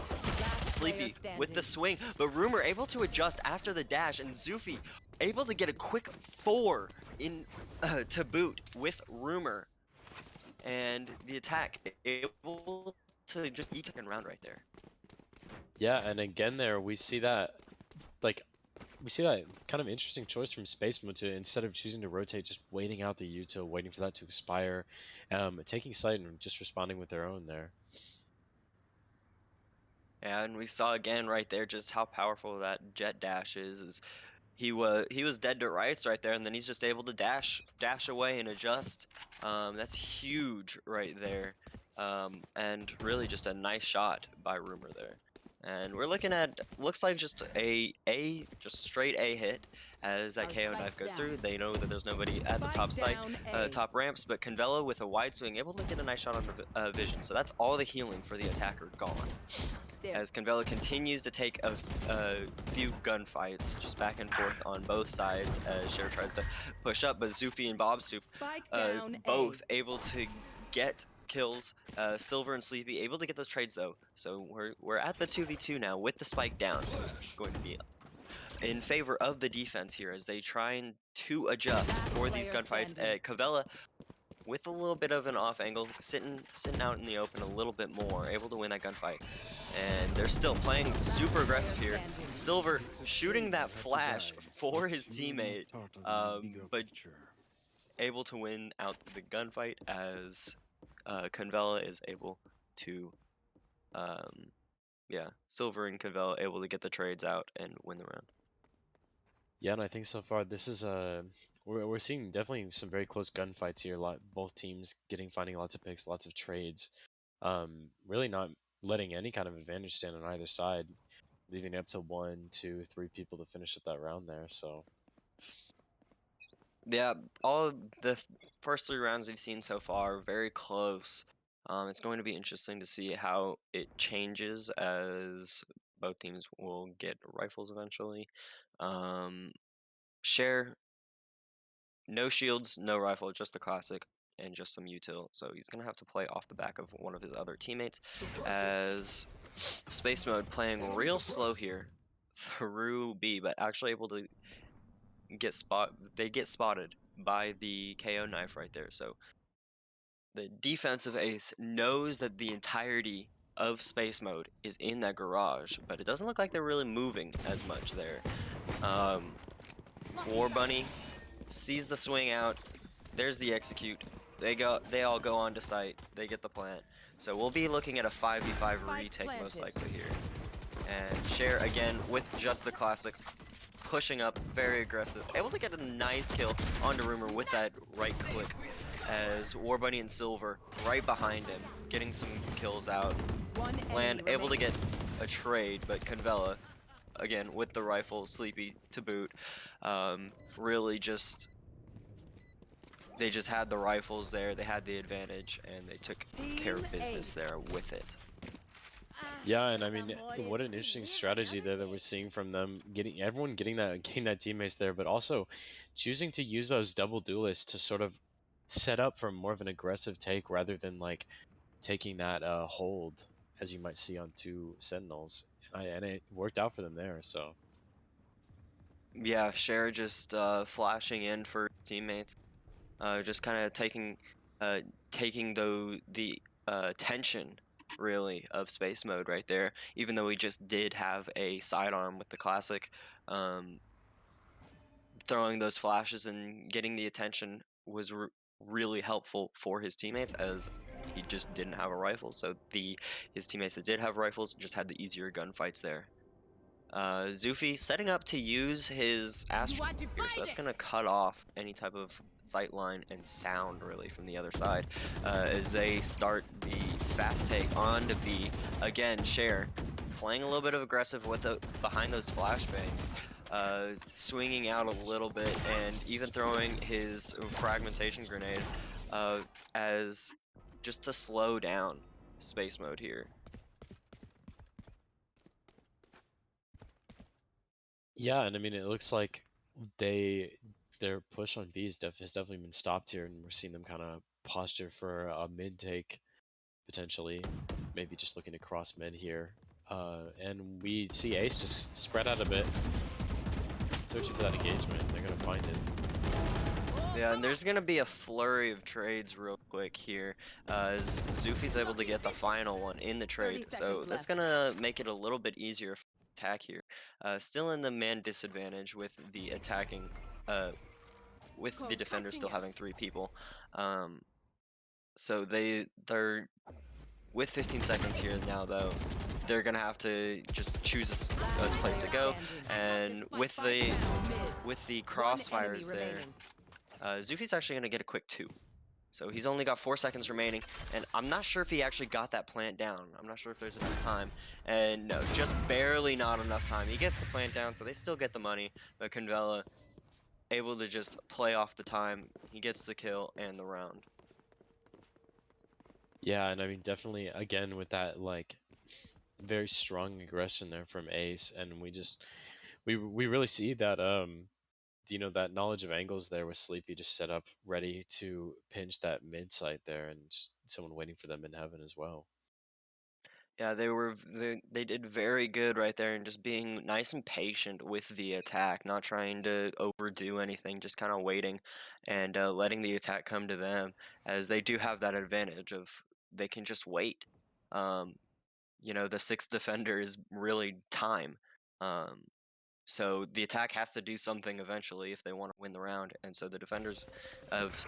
Sleepy with the swing, but Rumor able to adjust after the dash, and Zufi able to get a quick 4 in to boot with Rumor. And the attack able to just eke and round right there. Yeah, and again there we see that kind of interesting choice from Space Mode to, instead of choosing to rotate, just waiting out the util, waiting for that to expire, taking site and just responding with their own there. And we saw again right there just how powerful that jet dash is he was dead to rights right there, and then he's just able to dash away and adjust. That's huge right there. And really just a nice shot by Rumor there. And we're looking at, looks like just just straight A hit as that KO knife goes through. They know that there's nobody at the top site, top ramps, but Convella with a wide swing able to get a nice shot on Vision. So that's all the healing for the attacker gone. As Convella continues to take a few gunfights just back and forth on both sides as Cher tries to push up, but Zufi and Bob Soup both able to get kills. Silver and Sleepy able to get those trades though, so we're at the 2v2 now with the spike down, so it's going to be in favor of the defense here as they try to adjust for these gunfights. Cavella with a little bit of an off angle, sitting out in the open a little bit more, able to win that gunfight. And they're still playing super aggressive here. Silver shooting that flash for his teammate, but able to win out the gunfight as Convella is able to, yeah, Silver and Convella able to get the trades out and win the round. Yeah, and I think so far this is we're seeing definitely some very close gunfights here. Both teams finding lots of picks, lots of trades. Really not letting any kind of advantage stand on either side, leaving it up to 1, 2, 3 people to finish up that round there. So yeah, all of the first 3 rounds we've seen so far very close. It's going to be interesting to see how it changes as both teams will get rifles eventually. Cher, no shields, no rifle, just the classic and just some util. So he's going to have to play off the back of one of his other teammates as Space Mode playing real slow here through B, but actually able to get spotted by the KO knife right there. So the defensive ace knows that the entirety of Space Mode is in that garage, but it doesn't look like they're really moving as much there. War Bunny sees the swing out. There's the execute. They all go onto site. They get the plant. So we'll be looking at a 5v5 retake most likely here. And Cher again with just the classic, pushing up, very aggressive, able to get a nice kill onto Rumor with that right click. As War Bunny and Silver right behind him, getting some kills out. Land able to get a trade, but Convella again with the rifle, Sleepy to boot. Really just, they just had the rifles there, they had the advantage, and they took care of business there with it. yeah, and I mean, what an interesting strategy there that we're seeing from them, everyone getting that teammates there, but also choosing to use those double duelists to sort of set up for more of an aggressive take rather than like taking that hold as you might see on 2 Sentinels, and it worked out for them there. So yeah, Cher just flashing in for teammates, just kind of taking the tension really of Space Mode right there, even though we just did have a sidearm with the classic. Throwing those flashes and getting the attention was really helpful for his teammates, as he just didn't have a rifle, so his teammates that did have rifles just had the easier gunfights there. Zufi setting up to use his Astro here, so that's going to cut off any type of sight line and sound really from the other side as they start the fast take on to B. Again, Cher playing a little bit of aggressive with behind those flashbangs. Swinging out a little bit and even throwing his fragmentation grenade as just to slow down Space Mode here. Yeah, and I mean it looks like their push on B has definitely been stopped here, and we're seeing them kind of posture for a mid take potentially, maybe just looking to cross mid here. And we see Ace just spread out a bit, searching for that engagement. They're gonna find it. Yeah, and there's gonna be a flurry of trades real quick here, as Zufi's able to get the final one in the trade, 30 so seconds that's left. gonna make it a little bit easier for attack here. Still in the man disadvantage with the attacking, with the defender still having 3 people. So they're with 15 seconds here now though. They're gonna have to just choose a place to go, and with the crossfires there, Zufi's actually gonna get a quick 2. So he's only got 4 seconds remaining, and I'm not sure if he actually got that plant down. I'm not sure if there's enough time. And no, just barely not enough time. He gets the plant down, so they still get the money, but Convella able to just play off the time. He gets the kill and the round. Yeah, and I mean definitely again with that like very strong aggression there from Ace, and we really see that you know that knowledge of angles there with Sleepy just set up ready to pinch that mid site there, and just someone waiting for them in heaven as well. Yeah, they did very good right there, and just being nice and patient with the attack, not trying to overdo anything, just kind of waiting and letting the attack come to them, as they do have that advantage of they can just wait. Um, you know, the 6th defender is really time. Um, so the attack has to do something eventually if they want to win the round, and so the defenders of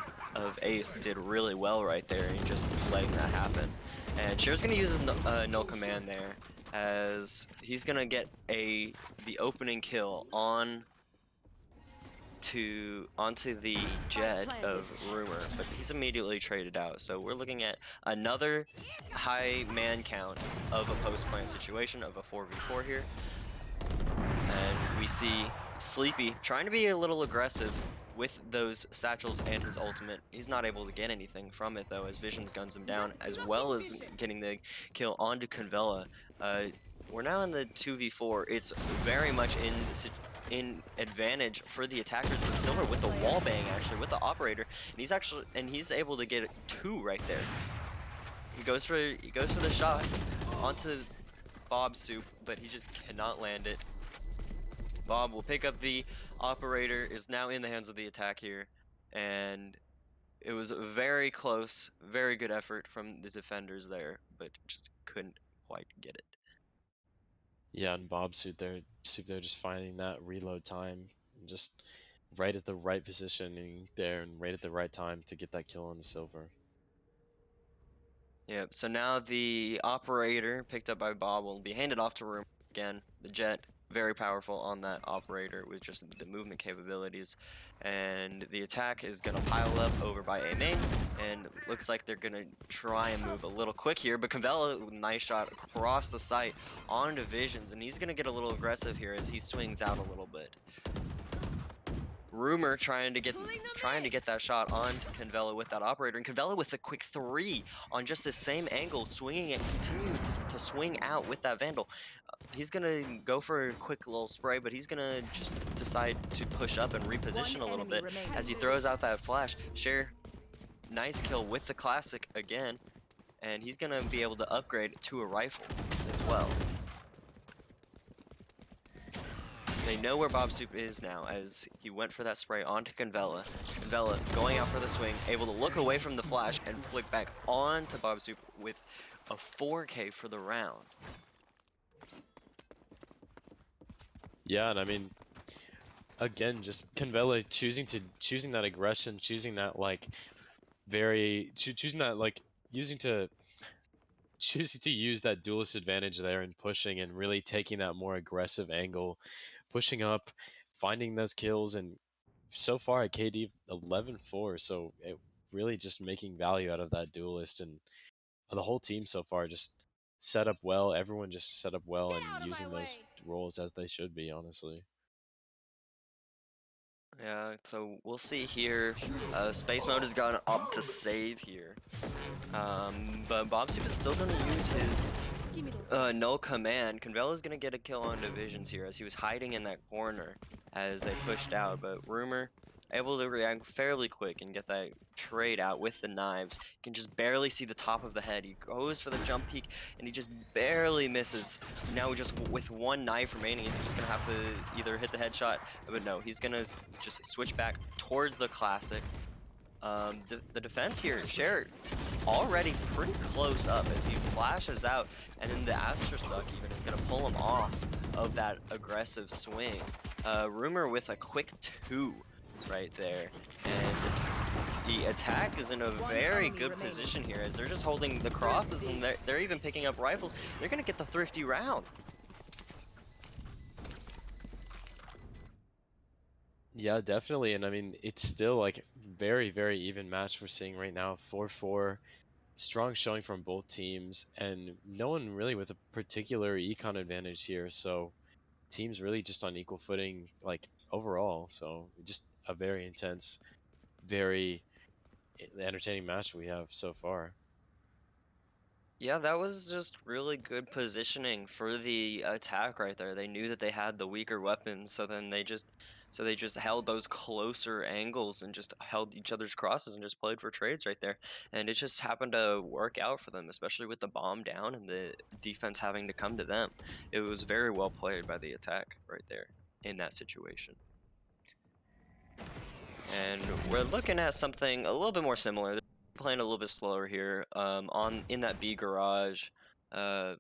Ace did really well right there in just letting that happen. And Cher's gonna use his null command there, as he's gonna get the opening kill onto the jet of Rumor, but he's immediately traded out. So we're looking at another high man count of a post-plant situation of a 4v4 here. And we see Sleepy trying to be a little aggressive with those satchels and his ultimate. He's not able to get anything from it though, as Visions guns him down, as well as getting the kill onto Convella. We're now in the 2v4. It's very much in advantage for the attackers with Silver, with the wall bang actually, with the operator, and he's able to get 2 right there. He goes for the shot onto Bob's soup, but he just cannot land it. Bob will pick up the operator, is now in the hands of the attack here, and it was a very close, very good effort from the defenders there, but just couldn't quite get it. Yeah, and Bob's suit there just finding that reload time, and just right at the right positioning there, and right at the right time to get that kill on the Silver. Yep, so now the operator, picked up by Bob, will be handed off to Room again. The jet, very powerful on that operator with just the movement capabilities. And the attack is going to pile up over by A main, and looks like they're going to try and move a little quick here. But Convella, nice shot across the site onto Visions, and he's going to get a little aggressive here as he swings out a little bit. Rumor trying to get that shot on Convella with that operator, and Convella with a quick 3 on just the same angle, swinging it, continuing to swing out with that Vandal. He's gonna go for a quick little spray, but he's gonna just decide to push up and reposition a little bit as he throws out that flash. Cher, nice kill with the classic again, and he's gonna be able to upgrade to a rifle as well. They know where Bob Soup is now, as he went for that spray onto Convella. Convella going out for the swing, able to look away from the flash and flick back onto Bob Soup with a 4K for the round. Yeah, and I mean, again, just Convella choosing that aggression, choosing that like choosing that like choosing to use that duelist advantage there and pushing and really taking that more aggressive angle, pushing up, finding those kills, and so far at KD 11-4, so it really just making value out of that duelist, and the whole team so far just set up well. Everyone just set up well and using those roles as they should be, honestly. Yeah, so we'll see here. Space Mode has gone up to save here. But Bob Soup is still going to use his no command, Convella's gonna get a kill on Divisions here as he was hiding in that corner as they pushed out, but Rumor able to react fairly quick and get that trade out with the knives. Can just barely see the top of the head. He goes for the jump peek and he just barely misses. Now just with one knife remaining, he's just gonna have to either hit the headshot, but no, he's gonna just switch back towards the classic. The defense here, Sher, already pretty close up as he flashes out, and then the Astra Suck even is going to pull him off of that aggressive swing. Rumor with a quick 2 right there, and the attack is in a very good position here as they're just holding the crosses, and they're even picking up rifles. They're going to get the thrifty round. Yeah, definitely. And I mean, it's still like very, very even match we're seeing right now. 4-4, strong showing from both teams, and no one really with a particular econ advantage here. So teams really just on equal footing, like overall. So just a very intense, very entertaining match we have so far. Yeah, that was just really good positioning for the attack right there. They knew that they had the weaker weapons, so then they just held those closer angles and just held each other's crosses and just played for trades right there. And it just happened to work out for them, especially with the bomb down and the defense having to come to them. It was very well played by the attack right there in that situation. And we're looking at something a little bit more similar. They're playing a little bit slower here. In that B garage, uh,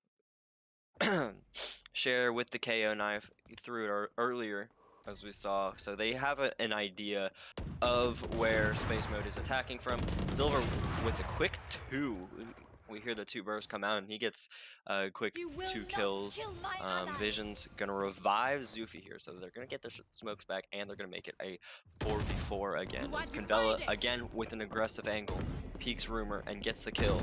Share with the KO knife threw it earlier, as we saw. So they have an idea of where Space Mode is attacking from. Silver with a quick 2. We hear the 2 bursts come out, and he gets a quick 2 kills. Vision's gonna revive Zufi here, so they're gonna get their smokes back, and they're gonna make it a 4v4 again. As Convella, again with an aggressive angle, peeks Rumor and gets the kill.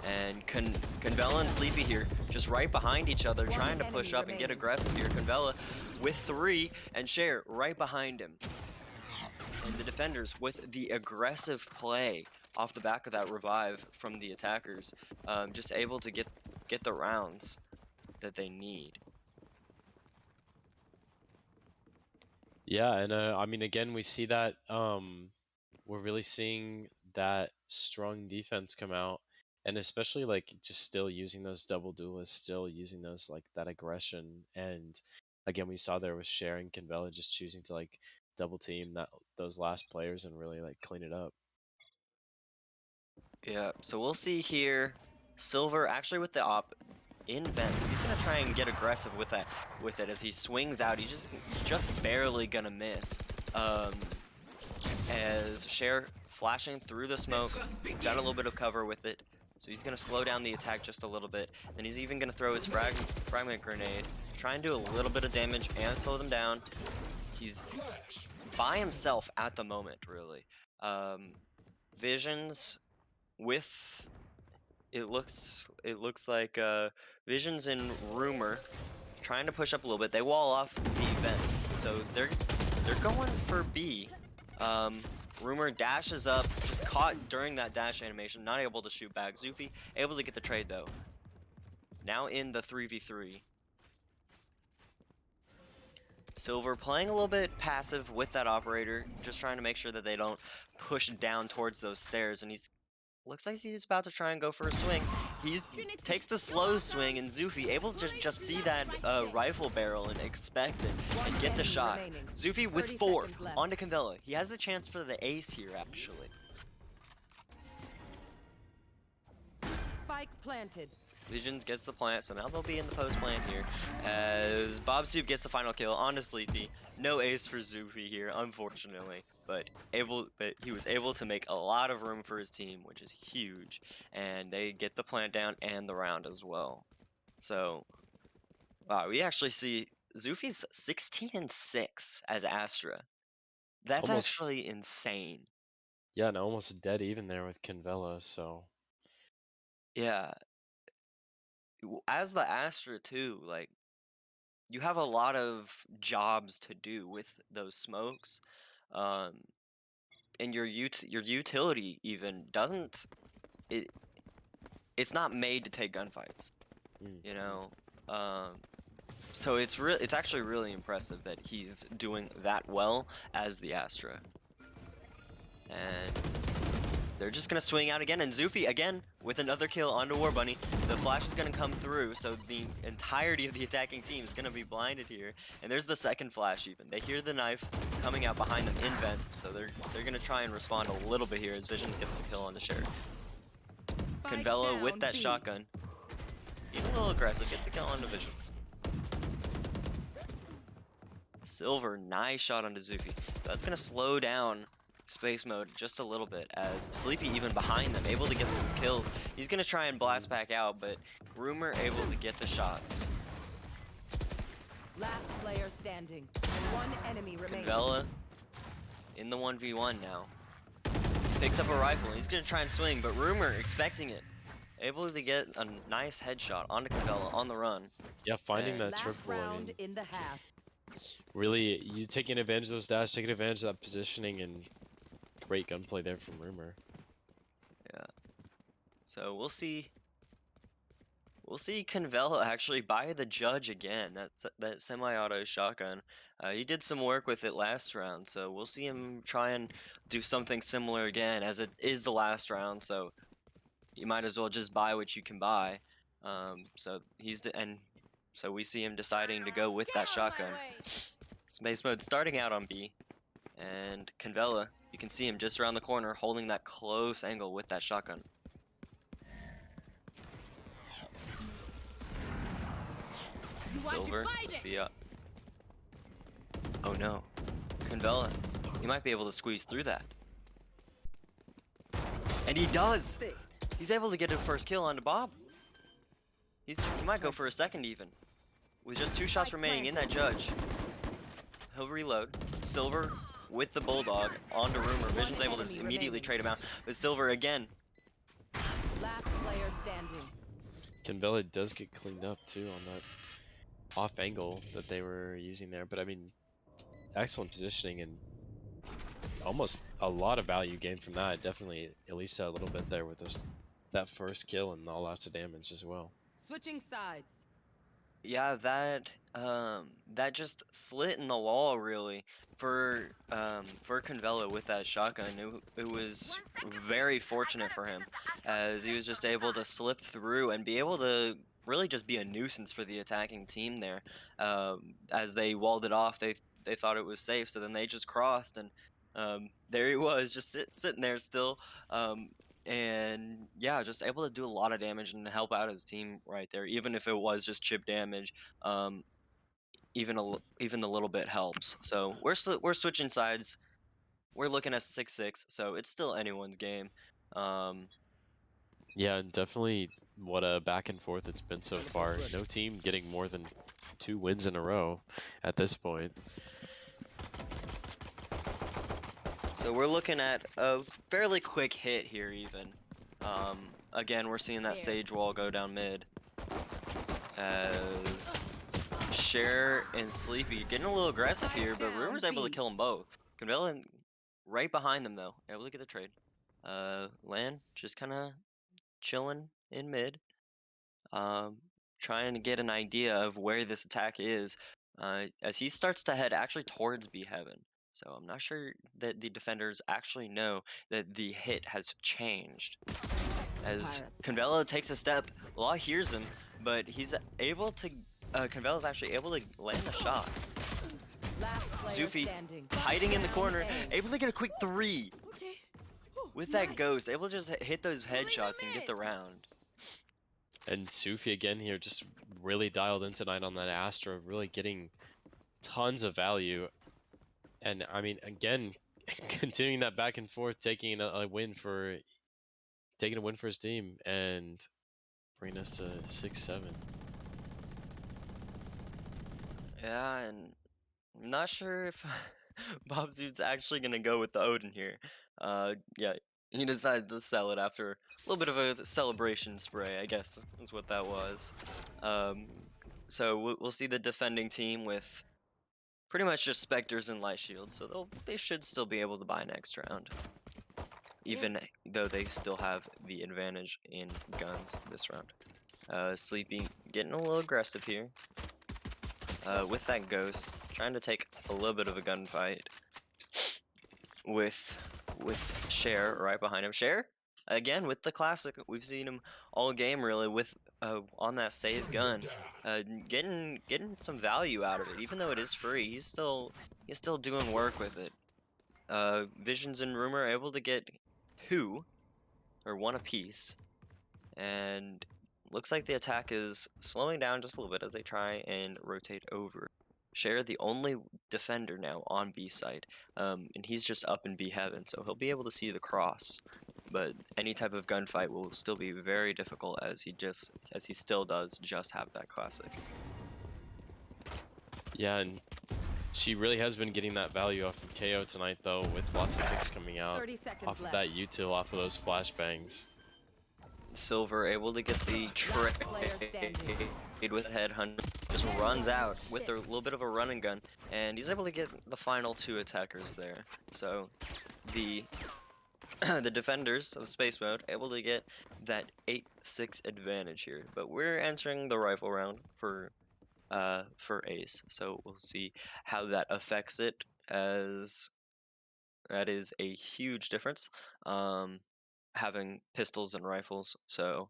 And Convella and Sleepy here, just right behind each other, trying to push up and get aggressive here. Convella with 3, and Cher right behind him. And the defenders with the aggressive play off the back of that revive from the attackers, just able to get the rounds that they need. Yeah, and I mean, again, we see that we're really seeing that strong defense come out, and especially like just still using those double duelists, still using those like that aggression. And again, we saw there was Sharing Convella just choosing to like double team those last players and really like clean it up. Yeah, so we'll see here. Silver actually with the op in vent, so he's gonna try and get aggressive with it as he swings out. He's just barely gonna miss. As Cher flashing through the smoke, he's got a little bit of cover with it, so he's gonna slow down the attack just a little bit. Then he's even gonna throw his fragment grenade, try and do a little bit of damage and slow them down. He's by himself at the moment, really. Visions with it looks like Visions and Rumor trying to push up a little bit. They wall off the event, so they're going for B. Rumor dashes up, just caught during that dash animation, not able to shoot back. Zufi able to get the trade though. Now in the 3v3. Silver playing a little bit passive with that operator, just trying to make sure that they don't push down towards those stairs, and looks like he's about to try and go for a swing. He takes the slow swing, and Zufi able to just see that rifle barrel and expect it and get the shot. Zufi with 4 onto Convella. He has the chance for the ace here, actually. Spike planted. Visions gets the plant, so now they'll be in the post plant here. As Bob Soup gets the final kill onto Sleepy. No ace for Zufi here, unfortunately. But he was able to make a lot of room for his team, which is huge. And they get the plant down and the round as well. So, wow, we actually see Zufi's 16-6 as Astra. That's actually insane. Yeah, and almost dead even there with Convella, so. Yeah. As the Astra too, like, you have a lot of jobs to do with those smokes, and your utility even doesn't. It's not made to take gunfights. You know, so it's actually really impressive that he's doing that well as the Astra. And they're just gonna swing out again, and Zufi again with another kill onto War Bunny. The flash is gonna come through, so the entirety of the attacking team is gonna be blinded here. And there's the second flash even. They hear the knife coming out behind them in vents, so they're gonna try and respond a little bit here as Visions gets the kill on the share. Spike Convelo with down that B. shotgun, even a little aggressive, gets the kill on the Visions. Silver, nice shot onto Zufi. So that's gonna slow down space mode just a little bit as Sleepy even behind them, able to get some kills. He's gonna try and blast back out, but Rumor able to get the shots. Last player standing. One enemy remaining. Convella in the 1v1 now. Picked up a rifle. He's gonna try and swing, but Rumor expecting it. Able to get a nice headshot onto Convella on the run. Yeah, finding that Last triple. I round mean, in the half. really, you taking advantage of those dash, taking advantage of that positioning, and great gunplay there from Rumor. Yeah. So we'll see. We'll see Convella actually buy the judge again. That semi-auto shotgun. He did some work with it last round, so we'll see him try and do something similar again, as it is the last round. So you might as well just buy what you can buy. So so we see him deciding to go with that shotgun. Space mode starting out on B, and Convella, you can see him just around the corner holding that close angle with that shotgun. Silver, oh no, Convella, he might be able to squeeze through that. And he does! He's able to get a first kill onto Bob. He might go for a second even. With just 2 shots remaining in that judge. He'll reload. Silver with the Bulldog onto Rumor. Vision's able to immediately trade him out. But Silver again. Last player standing. Convella does get cleaned up too on that off angle that they were using there, but I mean, excellent positioning and almost a lot of value gained from that. Definitely at least a little bit there with that first kill and all lots of damage as well. Switching sides. Yeah, that just slit in the wall really for Convella with that shotgun. It was very fortunate for him, as he was just able to slip through and be able to really just be a nuisance for the attacking team there. As they walled it off, they thought it was safe, so then they just crossed, and there he was, just sitting there still. And yeah, just able to do a lot of damage and help out his team right there, even if it was just chip damage. Even the little bit helps. So we're switching sides. We're looking at 6-6, so it's still anyone's game. Yeah, and definitely what a back and forth it's been so far. No team getting more than 2 wins in a row at this point. So we're looking at a fairly quick hit here even. Again, we're seeing that Sage wall go down mid. As Cher and Sleepy getting a little aggressive here, but Rumor's able to kill them both. Convella right behind them though, able to get the trade. Lan just kind of chilling in mid. Trying to get an idea of where this attack is, as he starts to head actually towards B Heaven. So I'm not sure that the defenders actually know that the hit has changed. As Convella takes a step, Law hears him, but he's able to, Convella's actually able to land the shot. Zufi hiding in the corner, able to get a quick 3 with that ghost, able to just hit those headshots and get the round. And Sufi again here just really dialed in tonight on that Astra, really getting tons of value. And I mean, again, continuing that back and forth, taking a win for his team and bringing us to 6-7. Yeah, and I'm not sure if Bob Zoot's actually gonna go with the Odin here. Yeah, he decided to sell it after a little bit of a celebration spray, I guess is what that was. So we'll see the defending team with pretty much just Spectres and Light Shields, so they should still be able to buy next round, even though they still have the advantage in guns this round. Sleepy getting a little aggressive here. With that ghost, trying to take a little bit of a gunfight with Cher right behind him. Cher again with the classic. We've seen him all game really with on that save gun, getting some value out of it. Even though it is free, he's still doing work with it. Visions and Rumor are able to get 2 or 1 apiece, and looks like the attack is slowing down just a little bit as they try and rotate over. Cher, the only defender now on B side, and he's just up in B heaven, so he'll be able to see the cross. But any type of gunfight will still be very difficult as he still does just have that classic. Yeah, and she really has been getting that value off of KO tonight, though, with lots of picks coming out 30 seconds off of left. that util, off of those flashbangs. Silver able to get the player standing. trade with headhunt, just runs out with a little bit of a run and gun, and he's able to get the final 2 attackers there. So the the defenders of Space Mode able to get that 8-6 advantage here. But we're entering the rifle round for Ace, so we'll see how that affects it, as that is a huge difference, having pistols and rifles, so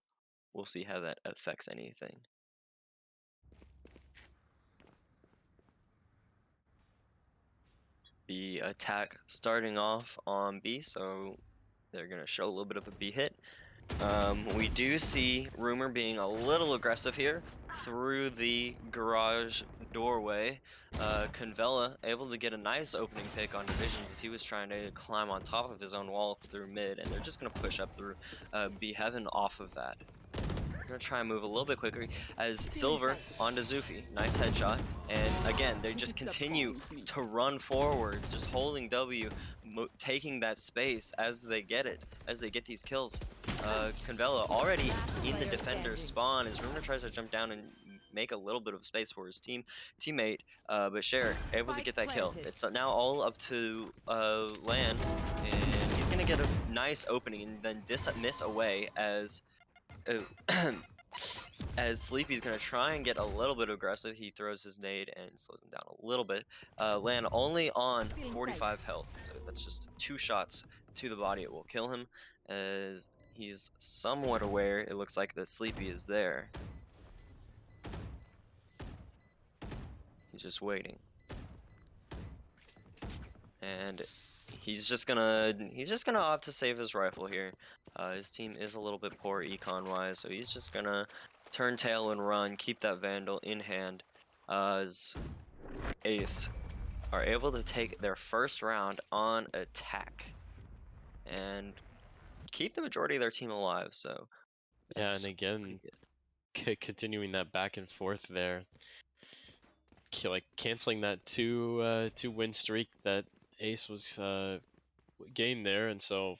we'll see how that affects anything. The attack starting off on B, so they're going to show a little bit of a B hit. We do see Rumor being a little aggressive here through the garage doorway. Convella able to get a nice opening pick on Divisions as he was trying to climb on top of his own wall through mid, and they're just going to push up through B heaven off of that. We're going to try and move a little bit quicker as Silver onto Zufi. Nice headshot. And again, they just continue to run forwards, just holding W, taking that space as they get it, as they get these kills. Convella already in the defender's spawn as Rumor tries to jump down and make a little bit of space for his teammate, but Cher able to get that kill. It's now all up to Lan, and he's going to get a nice opening and then miss away as as Sleepy's gonna try and get a little bit aggressive. He throws his nade and slows him down a little bit. Lan only on 45 health, so that's just 2 shots to the body. It will kill him, as he's somewhat aware, it looks like, that Sleepy is there. He's just waiting. And he's just gonna opt to save his rifle here. His team is a little bit poor econ wise, so he's just gonna turn tail and run, keep that Vandal in hand, as Ace are able to take their first round on attack and keep the majority of their team alive. So Yeah, and again, continuing that back and forth there, like canceling that two win streak that Ace was gained there, and so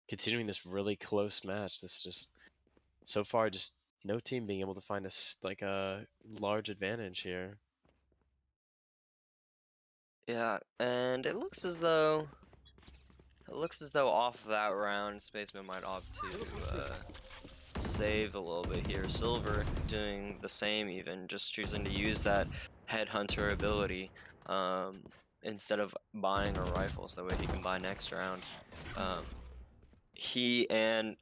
continuing this really close match. This just so far just no team being able to find us like a large advantage here. yeah, and it looks as though off that round, Spaceman might opt to save a little bit here. Silver doing the same, even just choosing to use that headhunter ability instead of buying a rifle, so that way he can buy next round. He and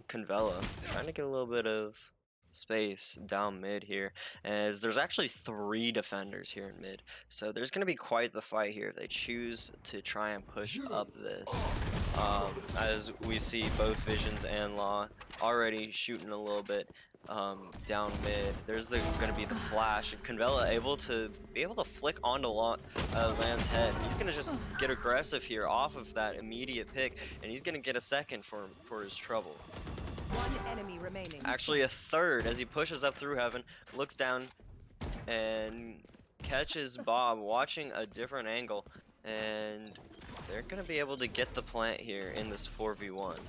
Convella trying to get a little bit of space down mid here, as there's actually 3 defenders here in mid, so there's going to be quite the fight here if they choose to try and push up this, as we see both Visions and Law already shooting a little bit down mid. There's going to be the flash, and Convella able to flick onto Lan's head. He's going to just get aggressive here off of that immediate pick, and he's going to get a second for his trouble. 1 enemy remaining. Actually a third, as he pushes up through heaven, looks down and catches Bob watching a different angle, and they're going to be able to get the plant here in this 4v1.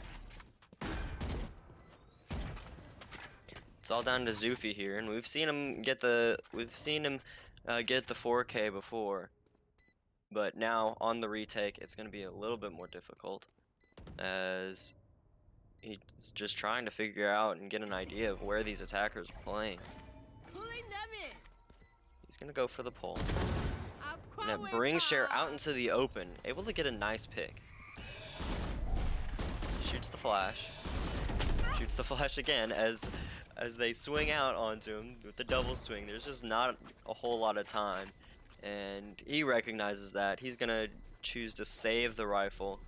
It's all down to Zufi here, and we've seen him get the 4K before, but now on the retake it's going to be a little bit more difficult. as he's just trying to figure out and get an idea of where these attackers are playing. He's gonna go for the pull. And that brings Cher out into the open, able to get a nice pick. Shoots the flash. Shoots the flash again as they swing out onto him with the double swing. There's just not a whole lot of time. And he recognizes that. He's gonna choose to save the rifle.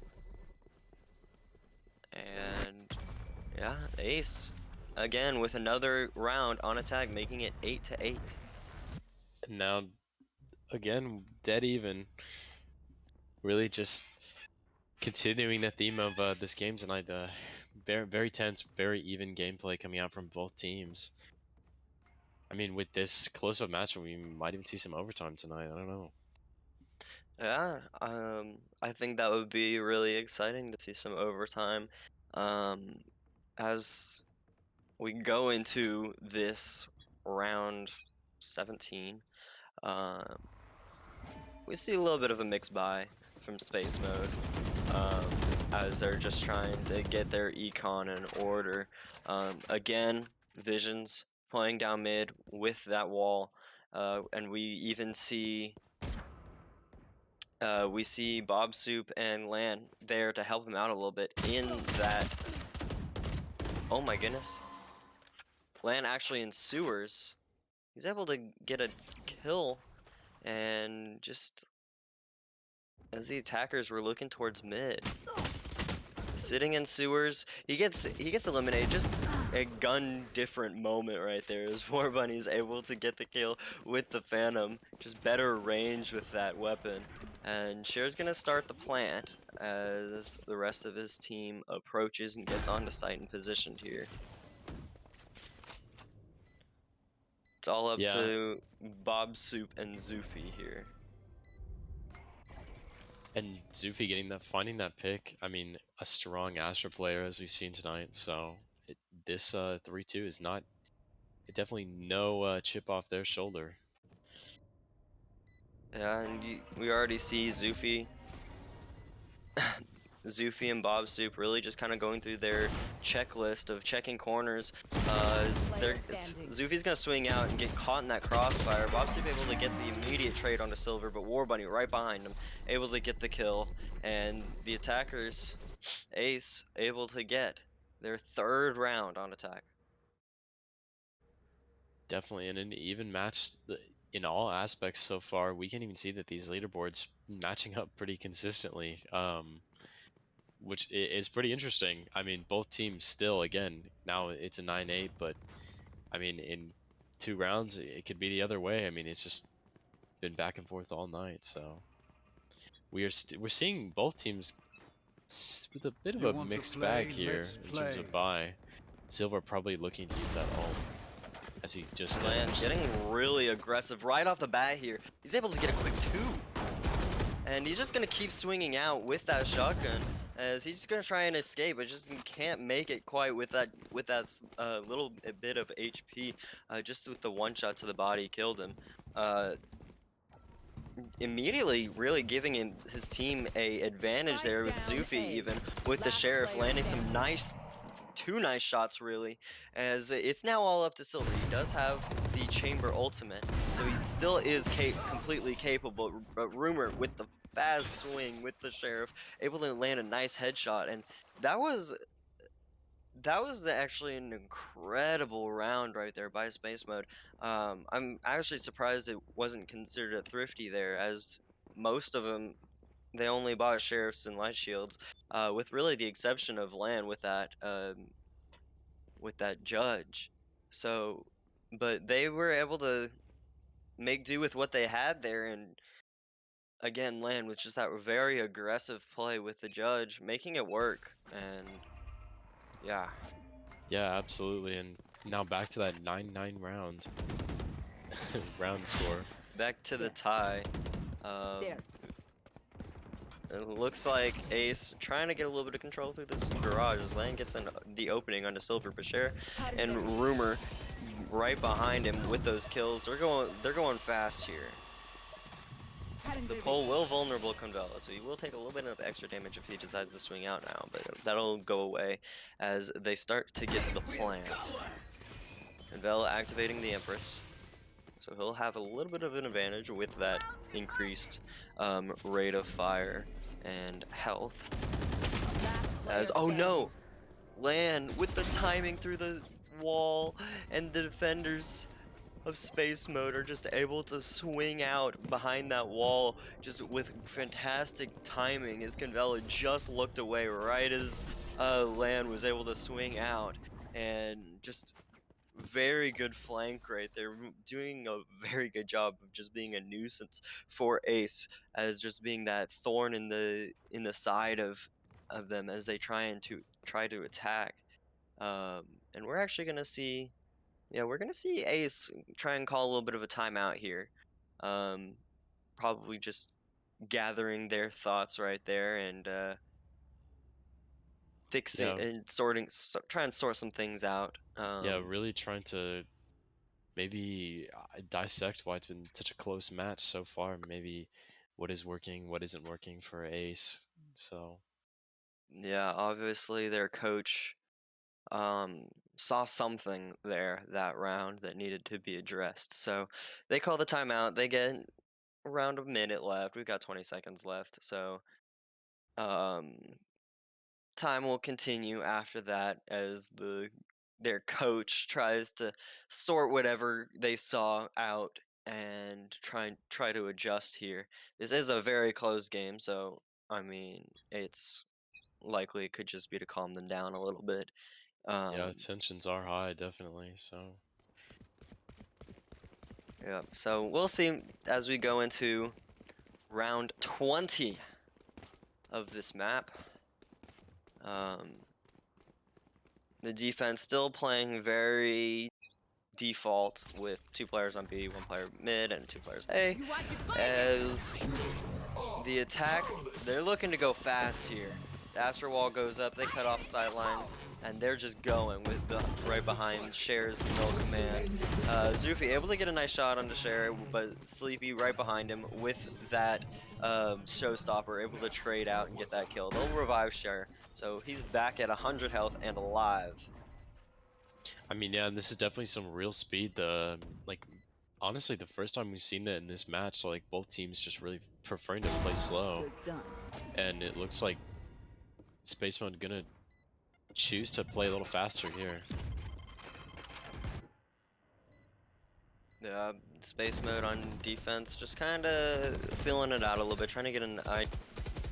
And yeah, ace. Again with another round on attack, making it 8-8. And now, again, dead even. Really just continuing the theme of this game tonight. Very, very tense, very even gameplay coming out from both teams. I mean, with this close of a match, we might even see some overtime tonight. I don't know. Yeah, I think that would be really exciting to see some overtime. As we go into this round 17, we see a little bit of a mixed buy from Space Mode, as they're just trying to get their econ in order. Again, Visions playing down mid with that wall, and we even see Bob Soup and Lan there to help him out a little bit in that. Oh my goodness. Lan actually in sewers. He's able to get a kill, and just as the attackers were looking towards mid. Sitting in sewers, he gets eliminated. Just a gun different moment right there as War Bunny's able to get the kill with the Phantom. Just better range with that weapon. And Cher's gonna start the plant as the rest of his team approaches and gets onto site and positioned here. It's all up Yeah. to Bob Soup and Zoofy here. And Zufi finding that pick. I mean, a strong Astra player as we've seen tonight. So this 3-2 is not. Definitely no chip off their shoulder. Yeah, and we already see Zoofy and Bob Soup really just kind of going through their checklist of checking corners. Zoofy's gonna swing out and get caught in that crossfire. Bob Soup able to get the immediate trade onto Silver, but War Bunny right behind him, able to get the kill, and the attackers, Ace, able to get their third round on attack. Definitely in an even match in all aspects so far. We can even see that these leaderboards matching up pretty consistently. Which is pretty interesting. I mean, both teams still, again, now it's a 9-8, but I mean, in 2 rounds, it could be the other way. I mean, it's just been back and forth all night, so we're seeing both teams with a bit of a mixed bag here in terms of buy. Silver probably looking to use that ult as he just Lan getting really aggressive right off the bat here. He's able to get a quick 2, and he's just gonna keep swinging out with that shotgun. As he's just gonna try and escape, but just can't make it quite with that little bit of HP. Just with the one shot to the body, killed him. Immediately, really giving his team a advantage there with Zoofy, even with the Sheriff landing some two nice shots really, as it's now all up to Silver. He does have the Chamber ultimate, so he still is completely capable, but Rumor with the fast swing with the Sheriff, able to land a nice headshot, and that was actually an incredible round right there by Space Mode. I'm actually surprised it wasn't considered a thrifty there, as most of them, they only bought Sheriffs and Light Shields, with really the exception of Lan with that Judge. So, but they were able to make do with what they had there, and again, Lan with just that very aggressive play with the Judge, making it work, and yeah. Yeah, absolutely. And now back to that 9-9 round round score. Back to the tie. It looks like Ace trying to get a little bit of control through this garage as Lan gets in the opening onto Silver Bashir, and Rumor right behind him with those kills. They're going fast here. The pole will vulnerable Convella, so he will take a little bit of extra damage if he decides to swing out now, but that'll go away as they start to get the plant. Convella activating the Empress, so he'll have a little bit of an advantage with that increased rate of fire and health. As, oh no! Lan with the timing through the wall, and the defenders of Space Mode are just able to swing out behind that wall just with fantastic timing as Convella just looked away right as Lan was able to swing out, and just very good flank right there, doing a very good job of just being a nuisance for Ace, as just being that thorn in the side of them as they try to attack. And we're actually gonna see, yeah, we're gonna see Ace try and call a little bit of a timeout here. Probably just gathering their thoughts right there and fixing Yeah, and try and sort some things out. yeah, really trying to maybe dissect why it's been such a close match so far. Maybe what is working, what isn't working for Ace. So Yeah, obviously their coach saw something there that round that needed to be addressed. So they call the timeout. They get around a minute left. We've got 20 seconds left. So um, time will continue after that as their coach tries to sort whatever they saw out and try to adjust here. This is a very close game, so I mean it's likely it could just be to calm them down a little bit. yeah, Um, tensions are high, definitely. So yeah, so we'll see as we go into round 20 of this map. The defense still playing very default with 2 players on B, 1 player mid, and 2 players A. As the attack, they're looking to go fast here. The Astro Wall goes up, they cut off sidelines, and they're just going with the right behind Cher's no command. Zufi able to get a nice shot onto Cher, but Sleepy right behind him with that showstopper, able to trade out and get that kill. They'll revive Cher, so he's back at 100 health and alive. I mean, yeah, and this is definitely some real speed. Like honestly, the first time we've seen that in this match, like both teams just really preferring to play slow, and it looks like Space Mode gonna choose to play a little faster here. Yeah, Space Mode on defense, just kind of filling it out a little bit, trying to get an eye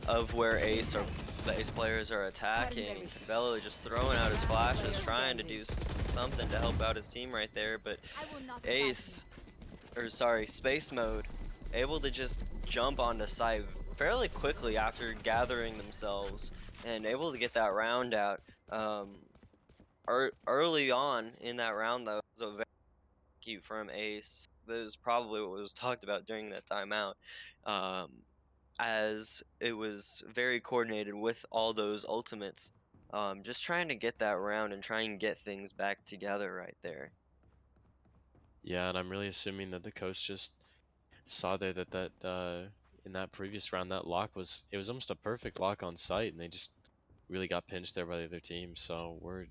of where Ace or the Ace players are attacking. Convella just throwing out his flashes, trying to do something to help out his team right there, but Space Mode, able to just jump onto site fairly quickly after gathering themselves and able to get that round out. Early on in that round, though, was a very cute from Ace. That was probably what was talked about during that timeout, as it was very coordinated with all those ultimates. Just trying to get that round and try and get things back together right there. Yeah, and I'm really assuming that the coach just saw there that in that previous round that lock was almost a perfect lock on site, and they just really got pinched there by the other team. So we're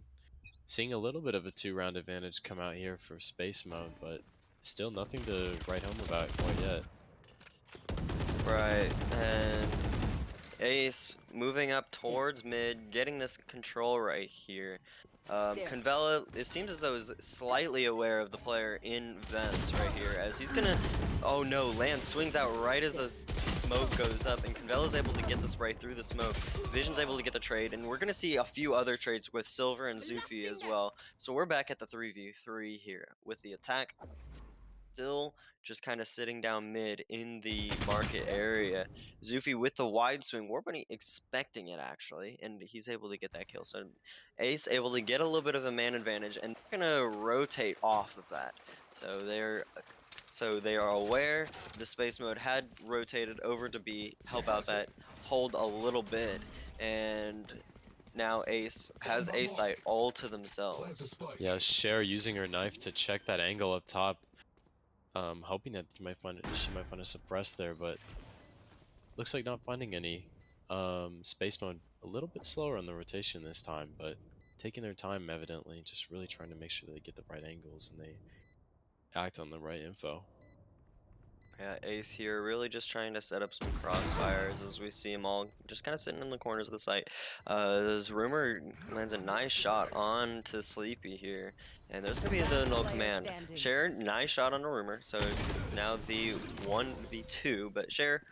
seeing a little bit of a 2-round advantage come out here for Space Mode, but still nothing to write home about quite yet. Right, and Ace moving up towards mid, getting this control right here. Convella, it seems as though is slightly aware of the player in vents right here, as he's gonna, oh no, Lan swings out right as the smoke goes up, and Convella's able to get the spray through the smoke. Vision's able to get the trade, and we're gonna see a few other trades with Silver and Zufi as well. So we're back at the 3v3 here, with the attack still just kind of sitting down mid in the market area. Zufi with the wide swing, Warbunny expecting it actually, and he's able to get that kill. So Ace able to get a little bit of a man advantage, and they're gonna rotate off of that. So they are aware the Space Mode had rotated over to B, help out that hold a little bit, and now Ace has A site all to themselves. Yeah, Cher using her knife to check that angle up top, hoping that she might find a suppress there, but looks like not finding any. Space mode a little bit slower on the rotation this time, but taking their time evidently, just really trying to make sure they get the right angles and they act on the right info. Yeah, Ace here really just trying to set up some crossfires as we see them all just kind of sitting in the corners of the site. This Rumor lands a nice shot on to Sleepy here, and there's going to be the null Player command. standing. Cher, nice shot on the Rumor, so it's now the 1v2, but Cher,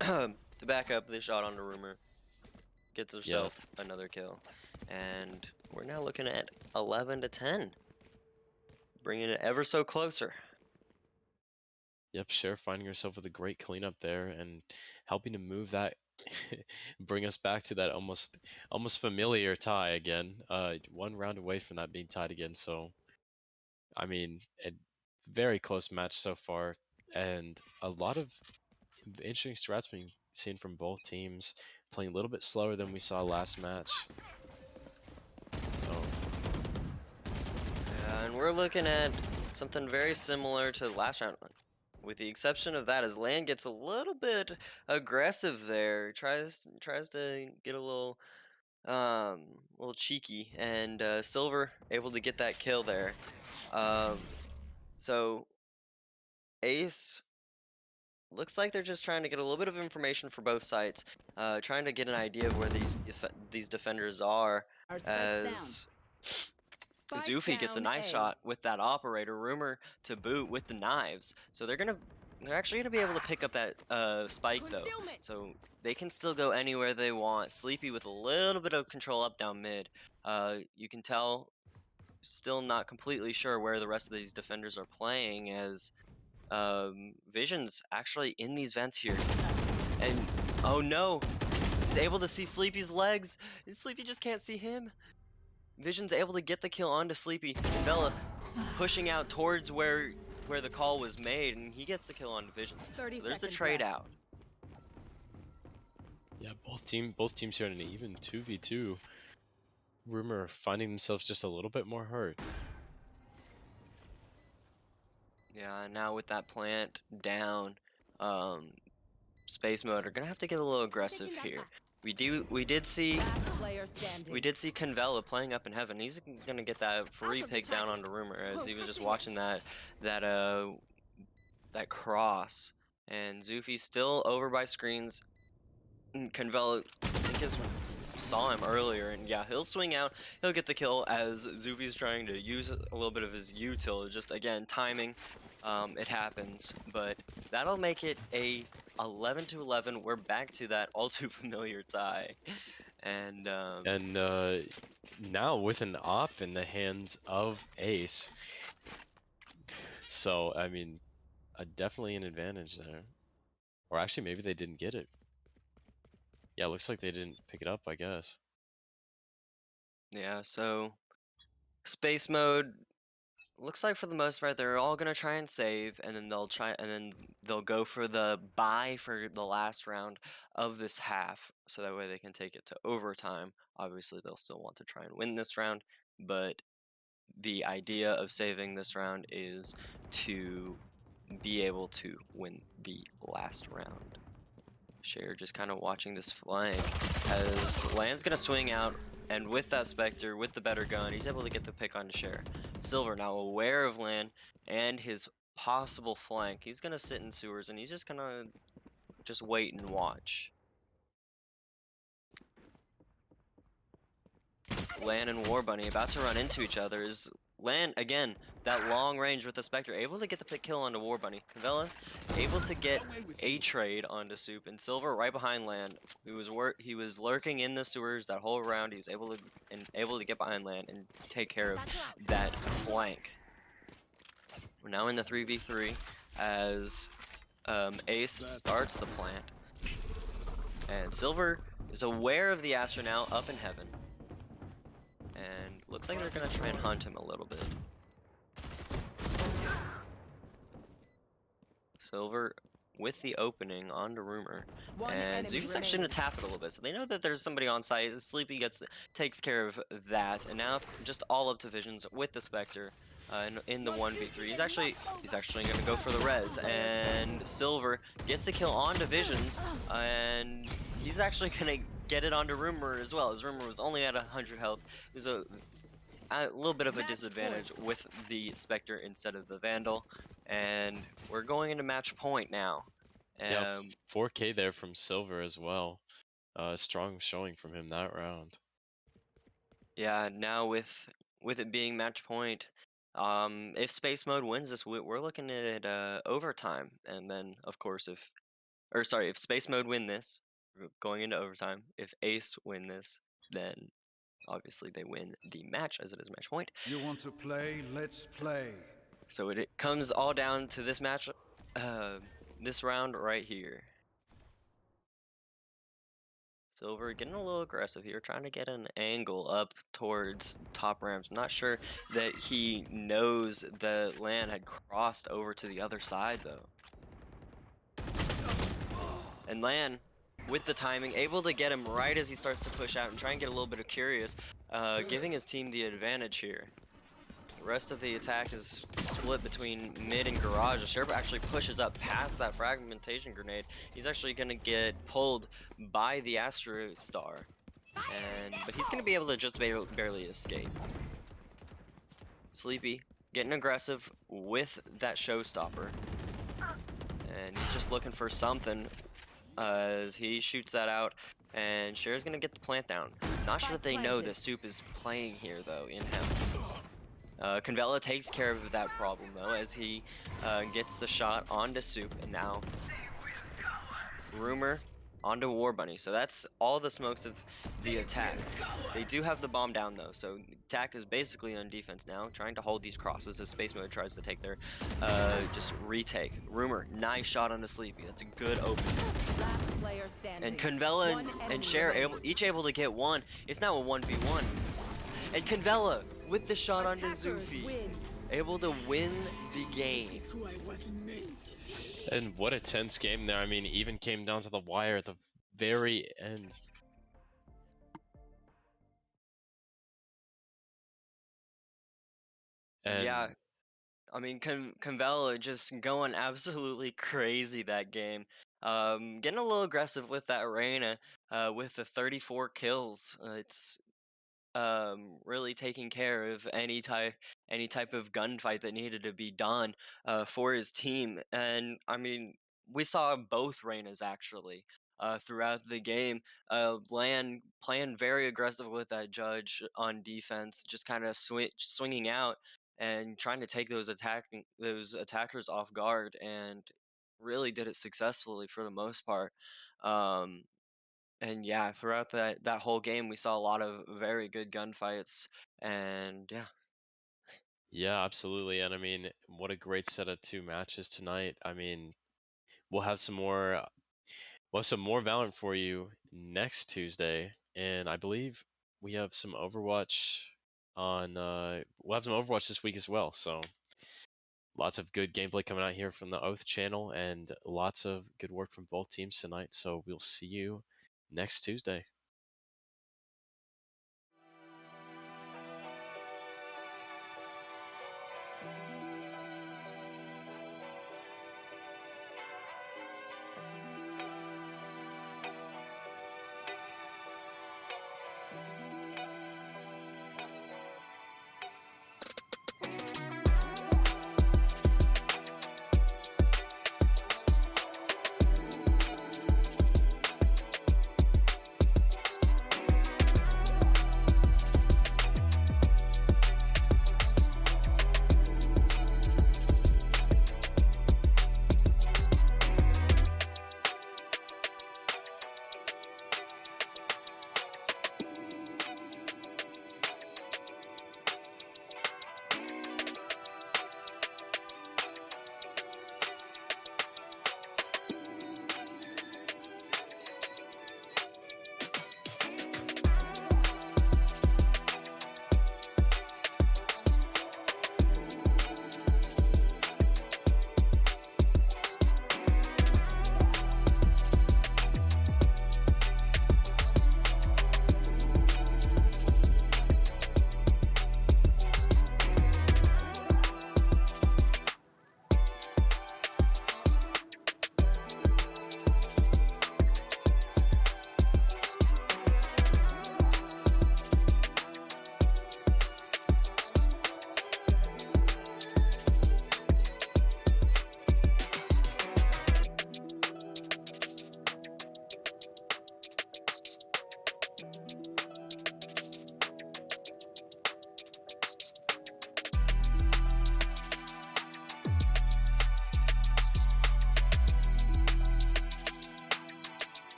to back up the shot on the Rumor, gets herself another kill. And we're now looking at 11 to 10, bringing it ever so closer. Yep, Cher finding herself with a great cleanup there and helping to move that, bring us back to that almost familiar tie again. One round away from that being tied again. So, I mean, a very close match so far, and a lot of interesting strats being seen from both teams, playing a little bit slower than we saw last match. So, And we're looking at something very similar to last round, with the exception of that, as Land gets a little bit aggressive there, tries to get a little cheeky, and Silver able to get that kill there. So Ace looks like they're just trying to get a little bit of information for both sides, trying to get an idea of where these defenders are, Our spike's as Spike Zoofy gets a down nice A. shot with that operator, Rumor to boot with the knives. So they're actually gonna be able to pick up that spike though. Concealment. So they can still go anywhere they want. Sleepy with a little bit of control up down mid. You can tell, still not completely sure where the rest of these defenders are playing, as Vision's actually in these vents here. And oh no, he's able to see Sleepy's legs. Sleepy just can't see him. Vision's able to get the kill onto Sleepy, and Bella pushing out towards where the call was made, and he gets the kill onto Visions. 30 So there's the seconds trade left. out. yeah, both teams here in an even 2v2. Rumor finding themselves just a little bit more hurt. Yeah, now with that plant down, Space Mode are gonna have to get a little aggressive Taking that here. back. We did see Last player standing. Convella playing up in heaven. He's gonna get that free Also the pick down tactics. onto Rumor, as he was just Pressing it. watching that cross. And Zoofy's still over by screens. Convella, I think, saw him earlier, and yeah, he'll swing out, he'll get the kill, as Zoofy's trying to use a little bit of his util, just again, timing. It happens, but that'll make it a 11 to 11. We're back to that all too familiar tie. And now with an op in the hands of Ace. So, I mean, definitely an advantage there. Or actually, maybe they didn't get it. Yeah, looks like they didn't pick it up, I guess. yeah, so Space Mode looks like for the most part they're all gonna try and save, and then they'll go for the buy for the last round of this half, so that way they can take it to overtime. Obviously they'll still want to try and win this round, but the idea of saving this round is to be able to win the last round. Cher just kind of watching this flank, as Land's gonna swing out, and with that Spectre, with the better gun, he's able to get the pick on Cher. Silver now aware of Land and his possible flank. He's gonna sit in sewers, and he's just gonna wait and watch. Land and War Bunny about to run into each other. Is Land, again, that long range with the Spectre, able to get the pick kill onto War Bunny. Cavella able to get a trade onto Soup, and Silver right behind Land. He was lurking in the sewers that whole round. He was able to get behind Land and take care of that flank. We're now in the 3v3 as Ace starts the plant, and Silver is aware of the Astronaut up in heaven. And looks like they're gonna try and hunt him a little bit. Silver with the opening onto Rumor, One and enemy Zoofy's actually gonna remaining. tap it a little bit, so they know that there's somebody on site. Sleepy takes care of that, and now it's just all up to Visions with the Spectre. in the 1v3. He's actually going to go for the res, and Silver gets the kill on Divisions, and he's actually going to get it onto Rumor as well, as Rumor was only at 100 health. There's a little bit of a disadvantage with the Spectre instead of the Vandal, and we're going into match point now. Yeah, 4K there from Silver as well. Strong showing from him that round. Yeah, now with it being match point, if Space Mode wins this, we're looking at overtime, and then of course if Space Mode win this, we're going into overtime. If Ace win this, then obviously they win the match as it is match point. You want to play? Let's play. So it comes all down to this match, this round right here. Silver getting a little aggressive here, trying to get an angle up towards top ramps. I'm not sure that he knows the Lan had crossed over to the other side though. And Lan, with the timing, able to get him right as he starts to push out and try and get a little bit of curious, giving his team the advantage here. The rest of the attack is split between mid and garage. Sherpa actually pushes up past that fragmentation grenade. He's actually going to get pulled by the Astro Star. But he's going to be able to just barely escape. Sleepy getting aggressive with that showstopper. And he's just looking for something as he shoots that out. And Cher's going to get the plant down. Not sure that they know the Soup is playing here though in heaven. Convella takes care of that problem though as he gets the shot onto Soup, and now Rumor onto War Bunny. So that's all the smokes of the attack. They do have the bomb down though, so attack is basically on defense now, trying to hold these crosses as Space Mode tries to take their just retake. Rumor, nice shot onto Sleepy. That's a good opening. Last player standing. And Convella and Cher each able to get one. It's now a 1v1. And Convella with the shot onto Zufi, able to win the game. And what a tense game there. I mean, even came down to the wire at the very end. And yeah, I mean, Convella just going absolutely crazy that game. Getting a little aggressive with that Reyna, with the 34 kills. It's really taking care of any type of gunfight that needed to be done for his team. And I mean, we saw both Reynas actually throughout the game. Lan playing very aggressive with that Judge on defense, just kind of swinging out and trying to take those attackers off guard, and really did it successfully for the most part. And yeah, throughout that whole game, we saw a lot of very good gunfights, and yeah. yeah, absolutely. And I mean, what a great set of 2 matches tonight. I mean, we'll have some more Valorant for you next Tuesday, and I believe we have some Overwatch on we'll have some Overwatch this week as well. So lots of good gameplay coming out here from the Oath channel, and lots of good work from both teams tonight. So we'll see you next Tuesday.